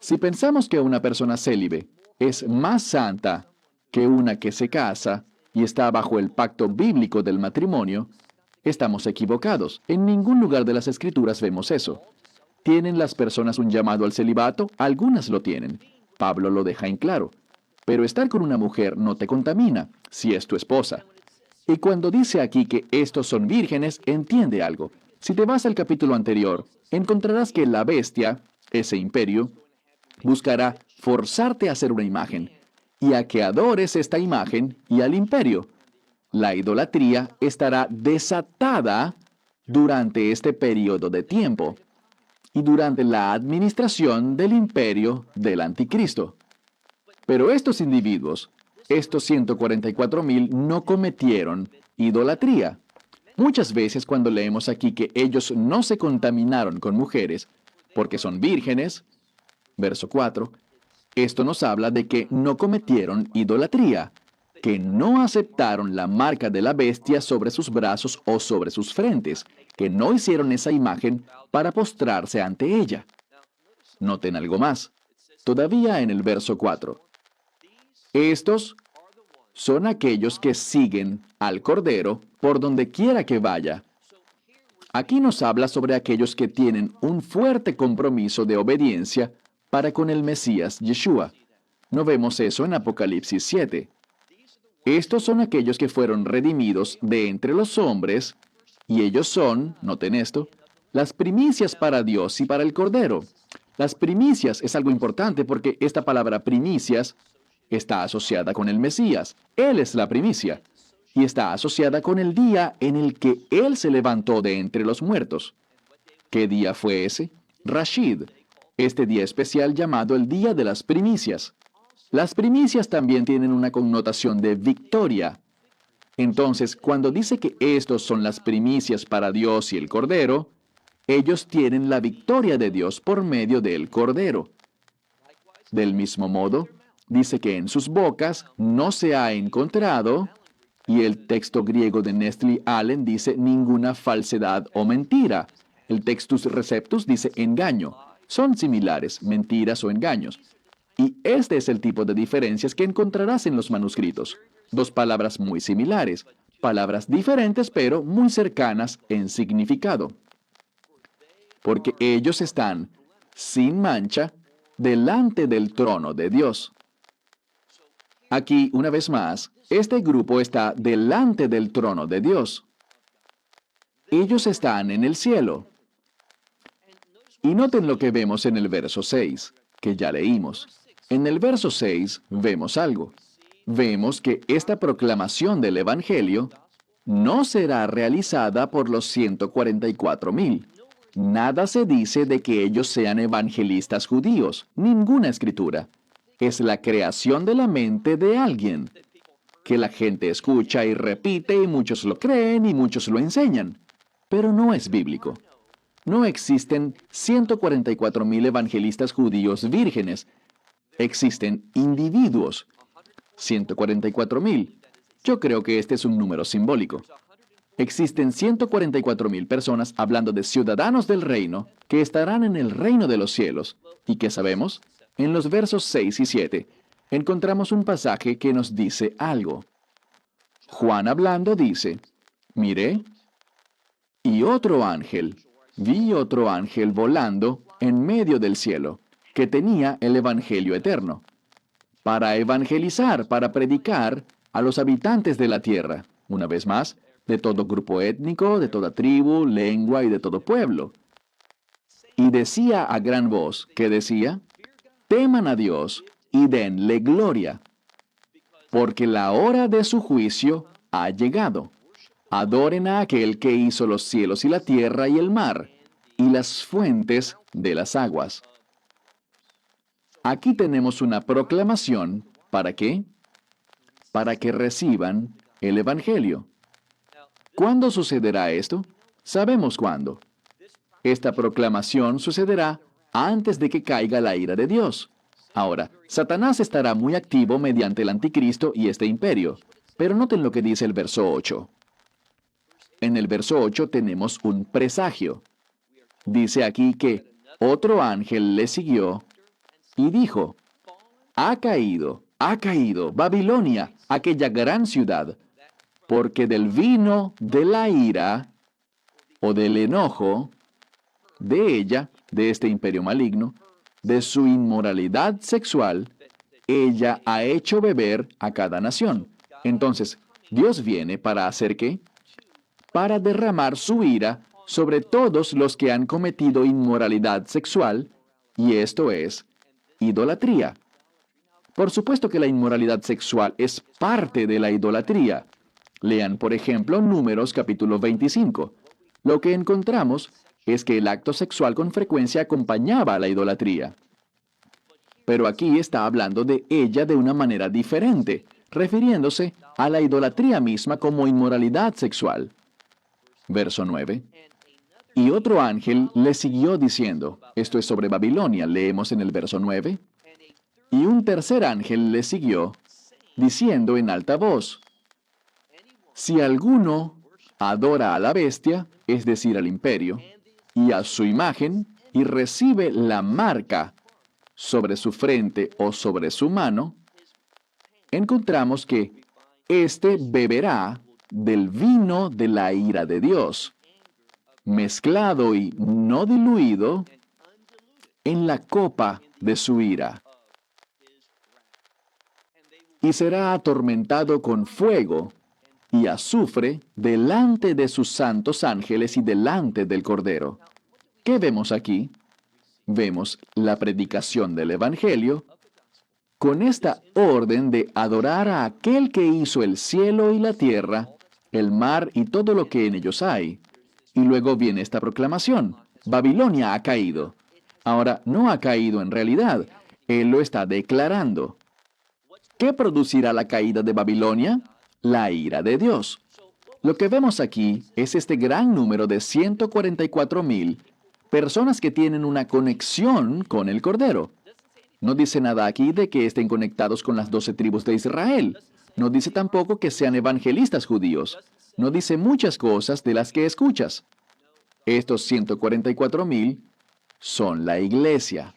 Si pensamos que una persona célibe es más santa que una que se casa y está bajo el pacto bíblico del matrimonio, estamos equivocados. En ningún lugar de las Escrituras vemos eso. ¿Tienen las personas un llamado al celibato? Algunas lo tienen. Pablo lo deja en claro. Pero estar con una mujer no te contamina, si es tu esposa. Y cuando dice aquí que estos son vírgenes, entiende algo. Si te vas al capítulo anterior, encontrarás que la bestia, ese imperio, buscará forzarte a hacer una imagen y a que adores esta imagen y al imperio. La idolatría estará desatada durante este periodo de tiempo y durante la administración del imperio del anticristo. Pero estos individuos, estos 144,000, no cometieron idolatría. Muchas veces cuando leemos aquí que ellos no se contaminaron con mujeres porque son vírgenes, verso 4, esto nos habla de que no cometieron idolatría, que no aceptaron la marca de la bestia sobre sus brazos o sobre sus frentes, que no hicieron esa imagen para postrarse ante ella. Noten algo más. Todavía en el verso 4. Estos son aquellos que siguen al Cordero por donde quiera que vaya. Aquí nos habla sobre aquellos que tienen un fuerte compromiso de obediencia para con el Mesías Yeshua. No vemos eso en Apocalipsis 7. Estos son aquellos que fueron redimidos de entre los hombres, y ellos son, noten esto, las primicias para Dios y para el Cordero. Las primicias es algo importante porque esta palabra primicias está asociada con el Mesías. Él es la primicia. Y está asociada con el día en el que Él se levantó de entre los muertos. ¿Qué día fue ese? Rashid, este día especial llamado el Día de las Primicias. Las primicias también tienen una connotación de victoria. Entonces, cuando dice que estos son las primicias para Dios y el Cordero, ellos tienen la victoria de Dios por medio del Cordero. Del mismo modo, dice que en sus bocas no se ha encontrado, y el texto griego de Nestle Allen dice ninguna falsedad o mentira. El Textus Receptus dice engaño. Son similares, mentiras o engaños. Y este es el tipo de diferencias que encontrarás en los manuscritos. Dos palabras muy similares, palabras diferentes pero muy cercanas en significado. Porque ellos están sin mancha delante del trono de Dios. Aquí, una vez más, este grupo está delante del trono de Dios. Ellos están en el cielo. Y noten lo que vemos en el verso 6, que ya leímos. En el verso 6 vemos algo. Vemos que esta proclamación del Evangelio no será realizada por los 144,000. Nada se dice de que ellos sean evangelistas judíos, ninguna escritura. Es la creación de la mente de alguien, que la gente escucha y repite y muchos lo creen y muchos lo enseñan. Pero no es bíblico. No existen 144,000 evangelistas judíos vírgenes. Existen individuos. 144,000. Yo creo que este es un número simbólico. Existen 144,000 personas hablando de ciudadanos del reino que estarán en el reino de los cielos. ¿Y qué sabemos? En los versos 6 y 7 encontramos un pasaje que nos dice algo. Juan hablando dice, miré, y vi otro ángel volando en medio del cielo, que tenía el Evangelio eterno, para evangelizar, para predicar a los habitantes de la tierra, una vez más, de todo grupo étnico, de toda tribu, lengua y de todo pueblo. Y decía a gran voz, ¿qué decía? Teman a Dios y denle gloria, porque la hora de su juicio ha llegado. Adoren a aquel que hizo los cielos y la tierra y el mar, y las fuentes de las aguas. Aquí tenemos una proclamación, ¿para qué? Para que reciban el Evangelio. ¿Cuándo sucederá esto? Sabemos cuándo. Esta proclamación sucederá antes de que caiga la ira de Dios. Ahora, Satanás estará muy activo mediante el anticristo y este imperio. Pero noten lo que dice el verso 8. En el verso 8 tenemos un presagio. Dice aquí que otro ángel le siguió y dijo, ha caído Babilonia, aquella gran ciudad, porque del vino de la ira o del enojo de ella, de este imperio maligno, de su inmoralidad sexual, ella ha hecho beber a cada nación. Entonces, Dios viene para hacer ¿qué? Para derramar su ira sobre todos los que han cometido inmoralidad sexual, y esto es idolatría. Por supuesto que la inmoralidad sexual es parte de la idolatría. Lean, por ejemplo, Números capítulo 25. Lo que encontramos es que el acto sexual con frecuencia acompañaba a la idolatría. Pero aquí está hablando de ella de una manera diferente, refiriéndose a la idolatría misma como inmoralidad sexual. Verso 9. Y otro ángel le siguió diciendo, esto es sobre Babilonia, leemos en el verso 9. Y un tercer ángel le siguió, diciendo en alta voz, si alguno adora a la bestia, es decir, al imperio, y a su imagen, y recibe la marca sobre su frente o sobre su mano, encontramos que éste beberá del vino de la ira de Dios, mezclado y no diluido en la copa de su ira, y será atormentado con fuego y azufre delante de sus santos ángeles y delante del Cordero. ¿Qué vemos aquí? Vemos la predicación del Evangelio con esta orden de adorar a aquel que hizo el cielo y la tierra, el mar y todo lo que en ellos hay. Y luego viene esta proclamación, Babilonia ha caído. Ahora, no ha caído en realidad, él lo está declarando. ¿Qué producirá la caída de Babilonia? La ira de Dios. Lo que vemos aquí es este gran número de 144,000 personas que tienen una conexión con el Cordero. No dice nada aquí de que estén conectados con las 12 tribus de Israel. No dice tampoco que sean evangelistas judíos. No dice muchas cosas de las que escuchas. Estos 144,000 son la iglesia.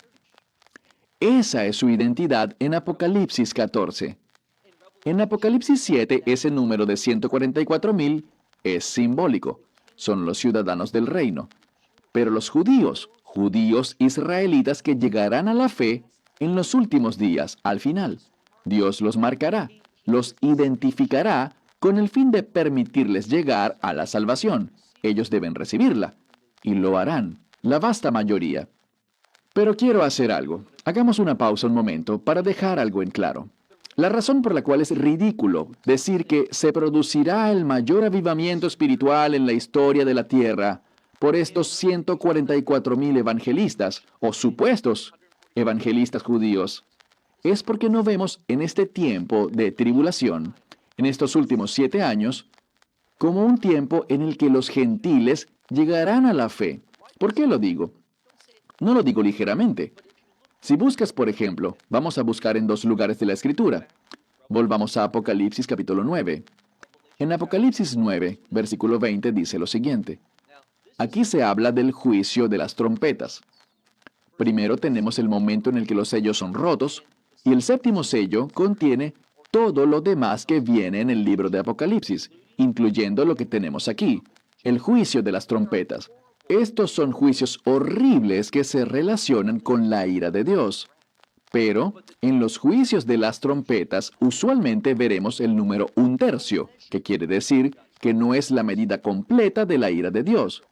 Esa es su identidad en Apocalipsis 14. En Apocalipsis 7, ese número de 144,000 es simbólico. Son los ciudadanos del reino. Pero los judíos israelitas que llegarán a la fe en los últimos días, al final, Dios los marcará, los identificará con el fin de permitirles llegar a la salvación. Ellos deben recibirla, y lo harán, la vasta mayoría. Pero quiero hacer algo. Hagamos una pausa un momento para dejar algo en claro. La razón por la cual es ridículo decir que se producirá el mayor avivamiento espiritual en la historia de la tierra por estos 144,000 evangelistas o supuestos evangelistas judíos es porque no vemos en este tiempo de tribulación, en estos últimos 7 años, como un tiempo en el que los gentiles llegarán a la fe. ¿Por qué lo digo? No lo digo ligeramente. Si buscas, por ejemplo, vamos a buscar en 2 lugares de la Escritura. Volvamos a Apocalipsis capítulo 9. En Apocalipsis 9, versículo 20 dice lo siguiente. Aquí se habla del juicio de las trompetas. Primero tenemos el momento en el que los sellos son rotos, y el 7º sello contiene todo lo demás que viene en el libro de Apocalipsis, incluyendo lo que tenemos aquí, el juicio de las trompetas. Estos son juicios horribles que se relacionan con la ira de Dios. Pero en los juicios de las trompetas usualmente veremos el número 1/3, que quiere decir que no es la medida completa de la ira de Dios.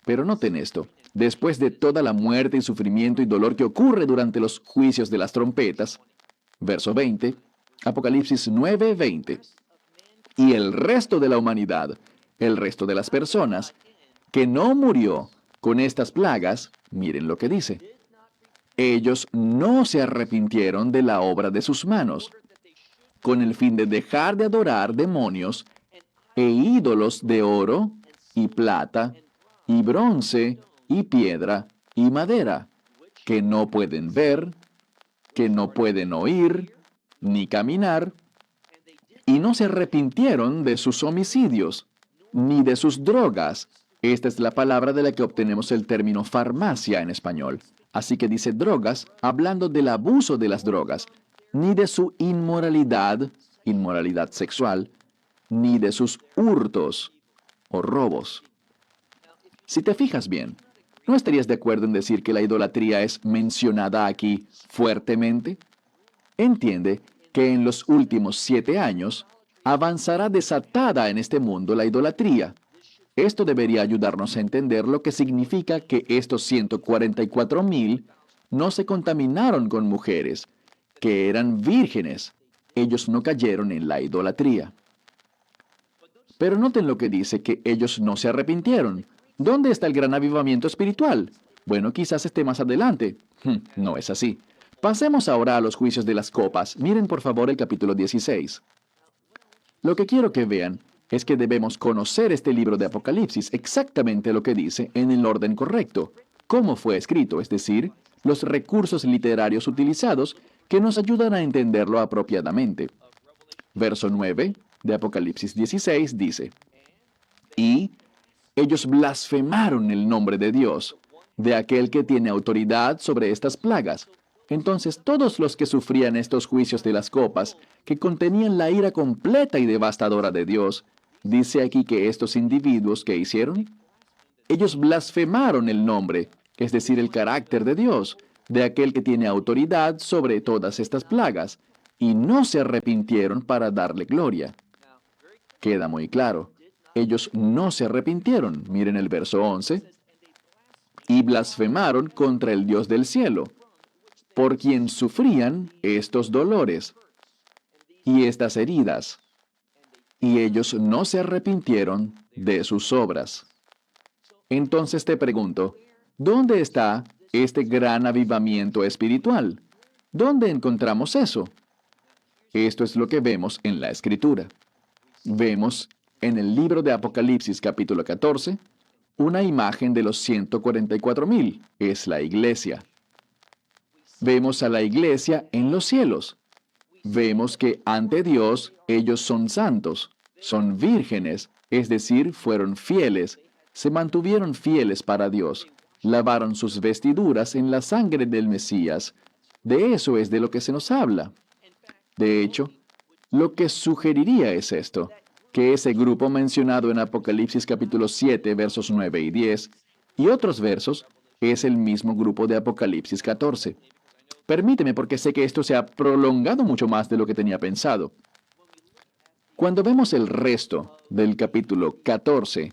Pero noten esto, después de toda la muerte y sufrimiento y dolor que ocurre durante los juicios de las trompetas, verso 20, Apocalipsis 9:20, y el resto de la humanidad, el resto de las personas, que no murió con estas plagas, miren lo que dice. Ellos no se arrepintieron de la obra de sus manos, con el fin de dejar de adorar demonios e ídolos de oro y plata y bronce y piedra y madera, que no pueden ver, que no pueden oír, ni caminar, y no se arrepintieron de sus homicidios, ni de sus drogas. Esta es la palabra de la que obtenemos el término farmacia en español. Así que dice drogas, hablando del abuso de las drogas, ni de su inmoralidad, inmoralidad sexual, ni de sus hurtos o robos. Si te fijas bien, ¿no estarías de acuerdo en decir que la idolatría es mencionada aquí fuertemente? Entiende que en los últimos 7 años avanzará desatada en este mundo la idolatría. Esto debería ayudarnos a entender lo que significa que estos 144,000 no se contaminaron con mujeres, que eran vírgenes. Ellos no cayeron en la idolatría. Pero noten lo que dice, que ellos no se arrepintieron. ¿Dónde está el gran avivamiento espiritual? Bueno, quizás esté más adelante. No es así. Pasemos ahora a los juicios de las copas. Miren por favor el capítulo 16. Lo que quiero que vean es que debemos conocer este libro de Apocalipsis, exactamente lo que dice, en el orden correcto, cómo fue escrito, es decir, los recursos literarios utilizados que nos ayudan a entenderlo apropiadamente. Verso 9 de Apocalipsis 16 dice, y ellos blasfemaron el nombre de Dios, de aquel que tiene autoridad sobre estas plagas. Entonces todos los que sufrían estos juicios de las copas, que contenían la ira completa y devastadora de Dios, dice aquí que estos individuos, ¿qué hicieron? Ellos blasfemaron el nombre, es decir, el carácter de Dios, de aquel que tiene autoridad sobre todas estas plagas, y no se arrepintieron para darle gloria. Queda muy claro. Ellos no se arrepintieron. Miren el verso 11. Y blasfemaron contra el Dios del cielo, por quien sufrían estos dolores y estas heridas. Y ellos no se arrepintieron de sus obras. Entonces te pregunto, ¿dónde está este gran avivamiento espiritual? ¿Dónde encontramos eso? Esto es lo que vemos en la Escritura. Vemos en el libro de Apocalipsis capítulo 14 una imagen de los 144,000. Es la iglesia. Vemos a la iglesia en los cielos. Vemos que ante Dios ellos son santos, son vírgenes, es decir, fueron fieles, se mantuvieron fieles para Dios, lavaron sus vestiduras en la sangre del Mesías. De eso es de lo que se nos habla. De hecho, lo que sugeriría es esto, que ese grupo mencionado en Apocalipsis capítulo 7, versos 9 y 10, y otros versos, es el mismo grupo de Apocalipsis 14. Permíteme, porque sé que esto se ha prolongado mucho más de lo que tenía pensado. Cuando vemos el resto del capítulo 14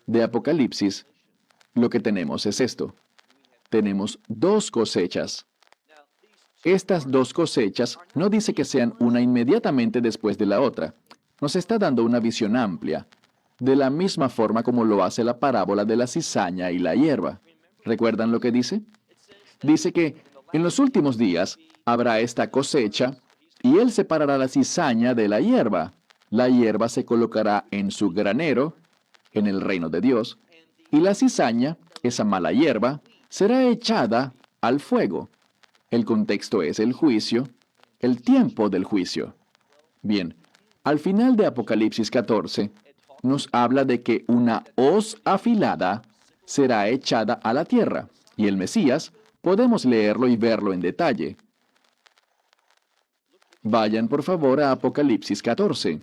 de Apocalipsis, lo que tenemos es esto. Tenemos 2 cosechas. Estas 2 cosechas no dice que sean una inmediatamente después de la otra. Nos está dando una visión amplia, de la misma forma como lo hace la parábola de la cizaña y la hierba. ¿Recuerdan lo que dice? Dice que en los últimos días habrá esta cosecha, y él separará la cizaña de la hierba. La hierba se colocará en su granero, en el reino de Dios, y la cizaña, esa mala hierba, será echada al fuego. El contexto es el juicio, el tiempo del juicio. Bien, al final de Apocalipsis 14, nos habla de que una hoz afilada será echada a la tierra, y el Mesías, podemos leerlo y verlo en detalle. Vayan por favor a Apocalipsis 14,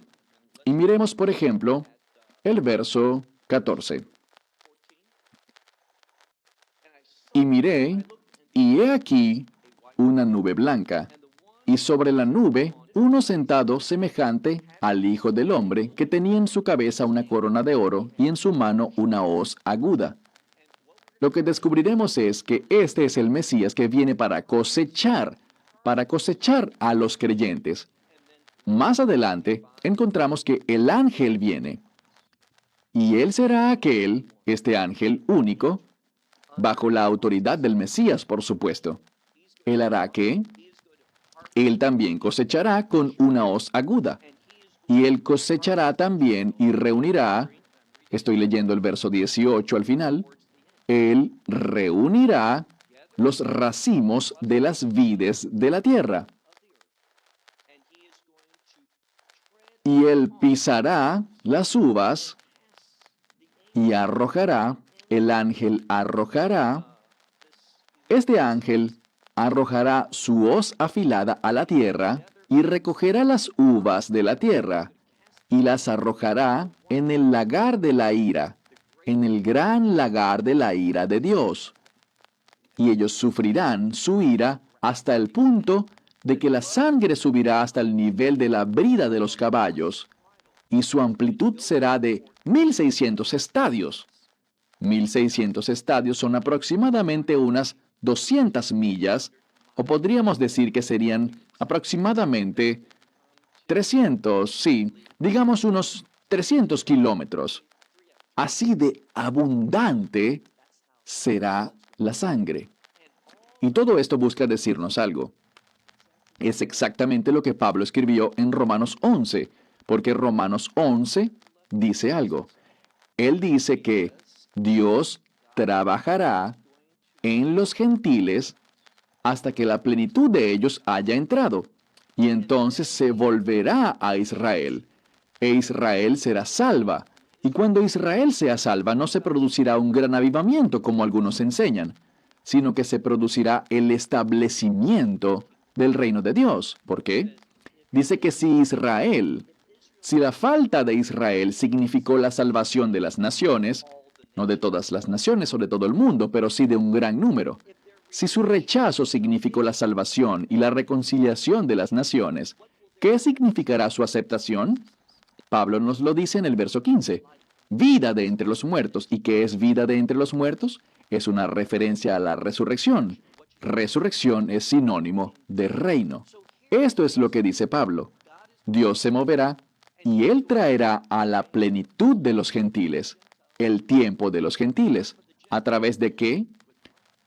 y miremos por ejemplo el verso 14. Y miré, y he aquí una nube blanca, y sobre la nube uno sentado semejante al Hijo del Hombre, que tenía en su cabeza una corona de oro y en su mano una hoz aguda. Lo que descubriremos es que este es el Mesías que viene para cosechar a los creyentes. Más adelante encontramos que el ángel viene, y él será aquel, este ángel único, bajo la autoridad del Mesías, por supuesto. Él hará que él también cosechará con una hoz aguda. Y él cosechará también y reunirá, estoy leyendo el verso 18 al final, él reunirá los racimos de las vides de la tierra. y él pisará las uvas y arrojará, el ángel arrojará, este ángel arrojará su hoz afilada a la tierra y recogerá las uvas de la tierra y las arrojará en el lagar de la ira, en el gran lagar de la ira de Dios. Y ellos sufrirán su ira hasta el punto de que la sangre subirá hasta el nivel de la brida de los caballos, y su amplitud será de 1.600 estadios. 1.600 estadios son aproximadamente unas 200 millas, o podríamos decir que serían aproximadamente 300, sí, digamos unos 300 kilómetros. Así de abundante será la sangre. Y todo esto busca decirnos algo. Es exactamente lo que Pablo escribió en Romanos 11, porque Romanos 11 dice algo. Él dice que Dios trabajará en los gentiles hasta que la plenitud de ellos haya entrado, y entonces se volverá a Israel, e Israel será salva. Y cuando Israel sea salva, no se producirá un gran avivamiento como algunos enseñan, sino que se producirá el establecimiento del reino de Dios. ¿Por qué? Dice que si la falta de Israel significó la salvación de las naciones, no de todas las naciones o de todo el mundo, pero sí de un gran número, si su rechazo significó la salvación y la reconciliación de las naciones, ¿qué significará su aceptación? Pablo nos lo dice en el verso 15. Vida de entre los muertos. ¿Y qué es vida de entre los muertos? Es una referencia a la resurrección. Resurrección es sinónimo de reino. Esto es lo que dice Pablo. Dios se moverá y Él traerá a la plenitud de los gentiles, el tiempo de los gentiles. ¿A través de qué?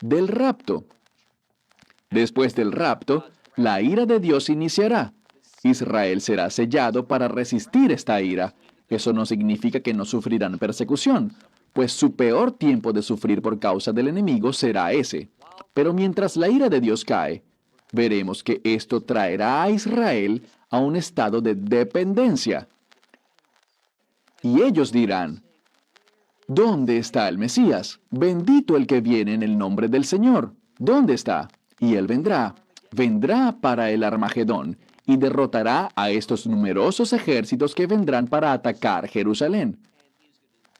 Del rapto. Después del rapto, la ira de Dios iniciará. Israel será sellado para resistir esta ira. Eso no significa que no sufrirán persecución, pues su peor tiempo de sufrir por causa del enemigo será ese. Pero mientras la ira de Dios cae, veremos que esto traerá a Israel a un estado de dependencia. Y ellos dirán, ¿dónde está el Mesías? Bendito el que viene en el nombre del Señor. ¿Dónde está? Y él vendrá para el Armagedón, y derrotará a estos numerosos ejércitos que vendrán para atacar Jerusalén.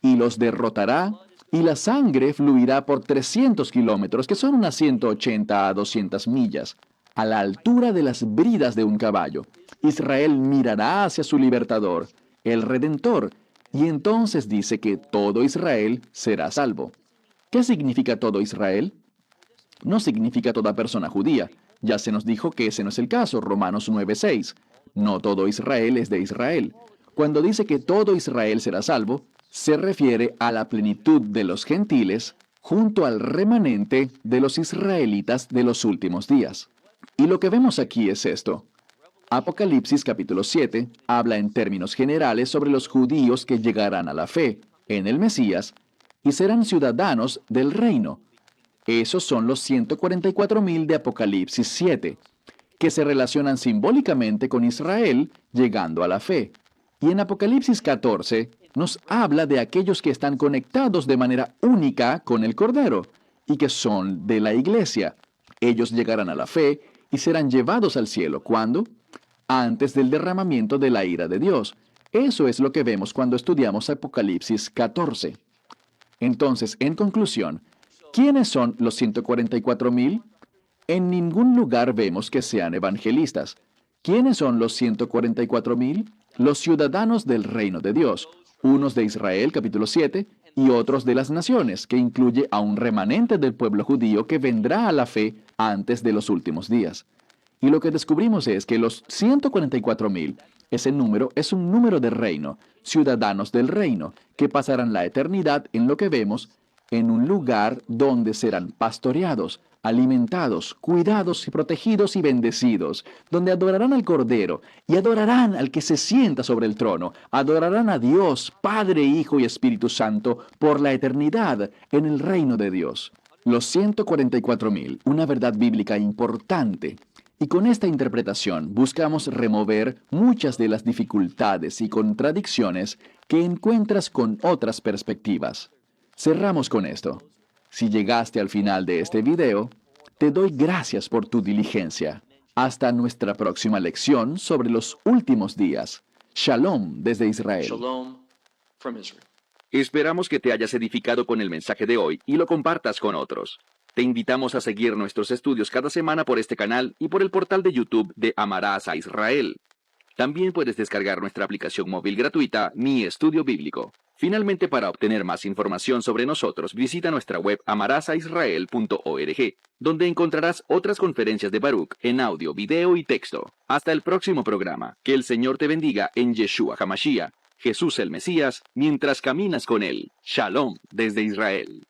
Y los derrotará, y la sangre fluirá por 300 kilómetros, que son unas 180 a 200 millas, a la altura de las bridas de un caballo. Israel mirará hacia su libertador, el Redentor, y entonces dice que todo Israel será salvo. ¿Qué significa todo Israel? No significa toda persona judía. Ya se nos dijo que ese no es el caso, Romanos 9:6. No todo Israel es de Israel. Cuando dice que todo Israel será salvo, se refiere a la plenitud de los gentiles junto al remanente de los israelitas de los últimos días. Y lo que vemos aquí es esto. Apocalipsis capítulo 7 habla en términos generales sobre los judíos que llegarán a la fe en el Mesías y serán ciudadanos del reino. Esos son los 144,000 de Apocalipsis 7, que se relacionan simbólicamente con Israel llegando a la fe. Y en Apocalipsis 14 nos habla de aquellos que están conectados de manera única con el Cordero y que son de la iglesia. Ellos llegarán a la fe y serán llevados al cielo. ¿Cuándo? Antes del derramamiento de la ira de Dios. Eso es lo que vemos cuando estudiamos Apocalipsis 14. Entonces, en conclusión, ¿quiénes son los 144,000? En ningún lugar vemos que sean evangelistas. ¿Quiénes son los 144,000? Los ciudadanos del reino de Dios, unos de Israel, capítulo 7, y otros de las naciones, que incluye a un remanente del pueblo judío que vendrá a la fe antes de los últimos días. Y lo que descubrimos es que los 144,000, ese número es un número de reino, ciudadanos del reino, que pasarán la eternidad en lo que vemos, en un lugar donde serán pastoreados, alimentados, cuidados y protegidos y bendecidos, donde adorarán al Cordero y adorarán al que se sienta sobre el trono, adorarán a Dios, Padre, Hijo y Espíritu Santo por la eternidad en el reino de Dios. Los 144,000, una verdad bíblica importante, Y con esta interpretación buscamos remover muchas de las dificultades y contradicciones que encuentras con otras perspectivas. Cerramos con esto. Si llegaste al final de este video, te doy gracias por tu diligencia. Hasta nuestra próxima lección sobre los últimos días. Shalom desde Israel. Shalom from Israel. Esperamos que te hayas edificado con el mensaje de hoy y lo compartas con otros. Te invitamos a seguir nuestros estudios cada semana por este canal y por el portal de YouTube de Amarás a Israel. También puedes descargar nuestra aplicación móvil gratuita, Mi Estudio Bíblico. Finalmente, para obtener más información sobre nosotros, visita nuestra web amarasaisrael.org, donde encontrarás otras conferencias de Baruch en audio, video y texto. Hasta el próximo programa. Que el Señor te bendiga en Yeshua HaMashiach, Jesús el Mesías, mientras caminas con Él. Shalom desde Israel.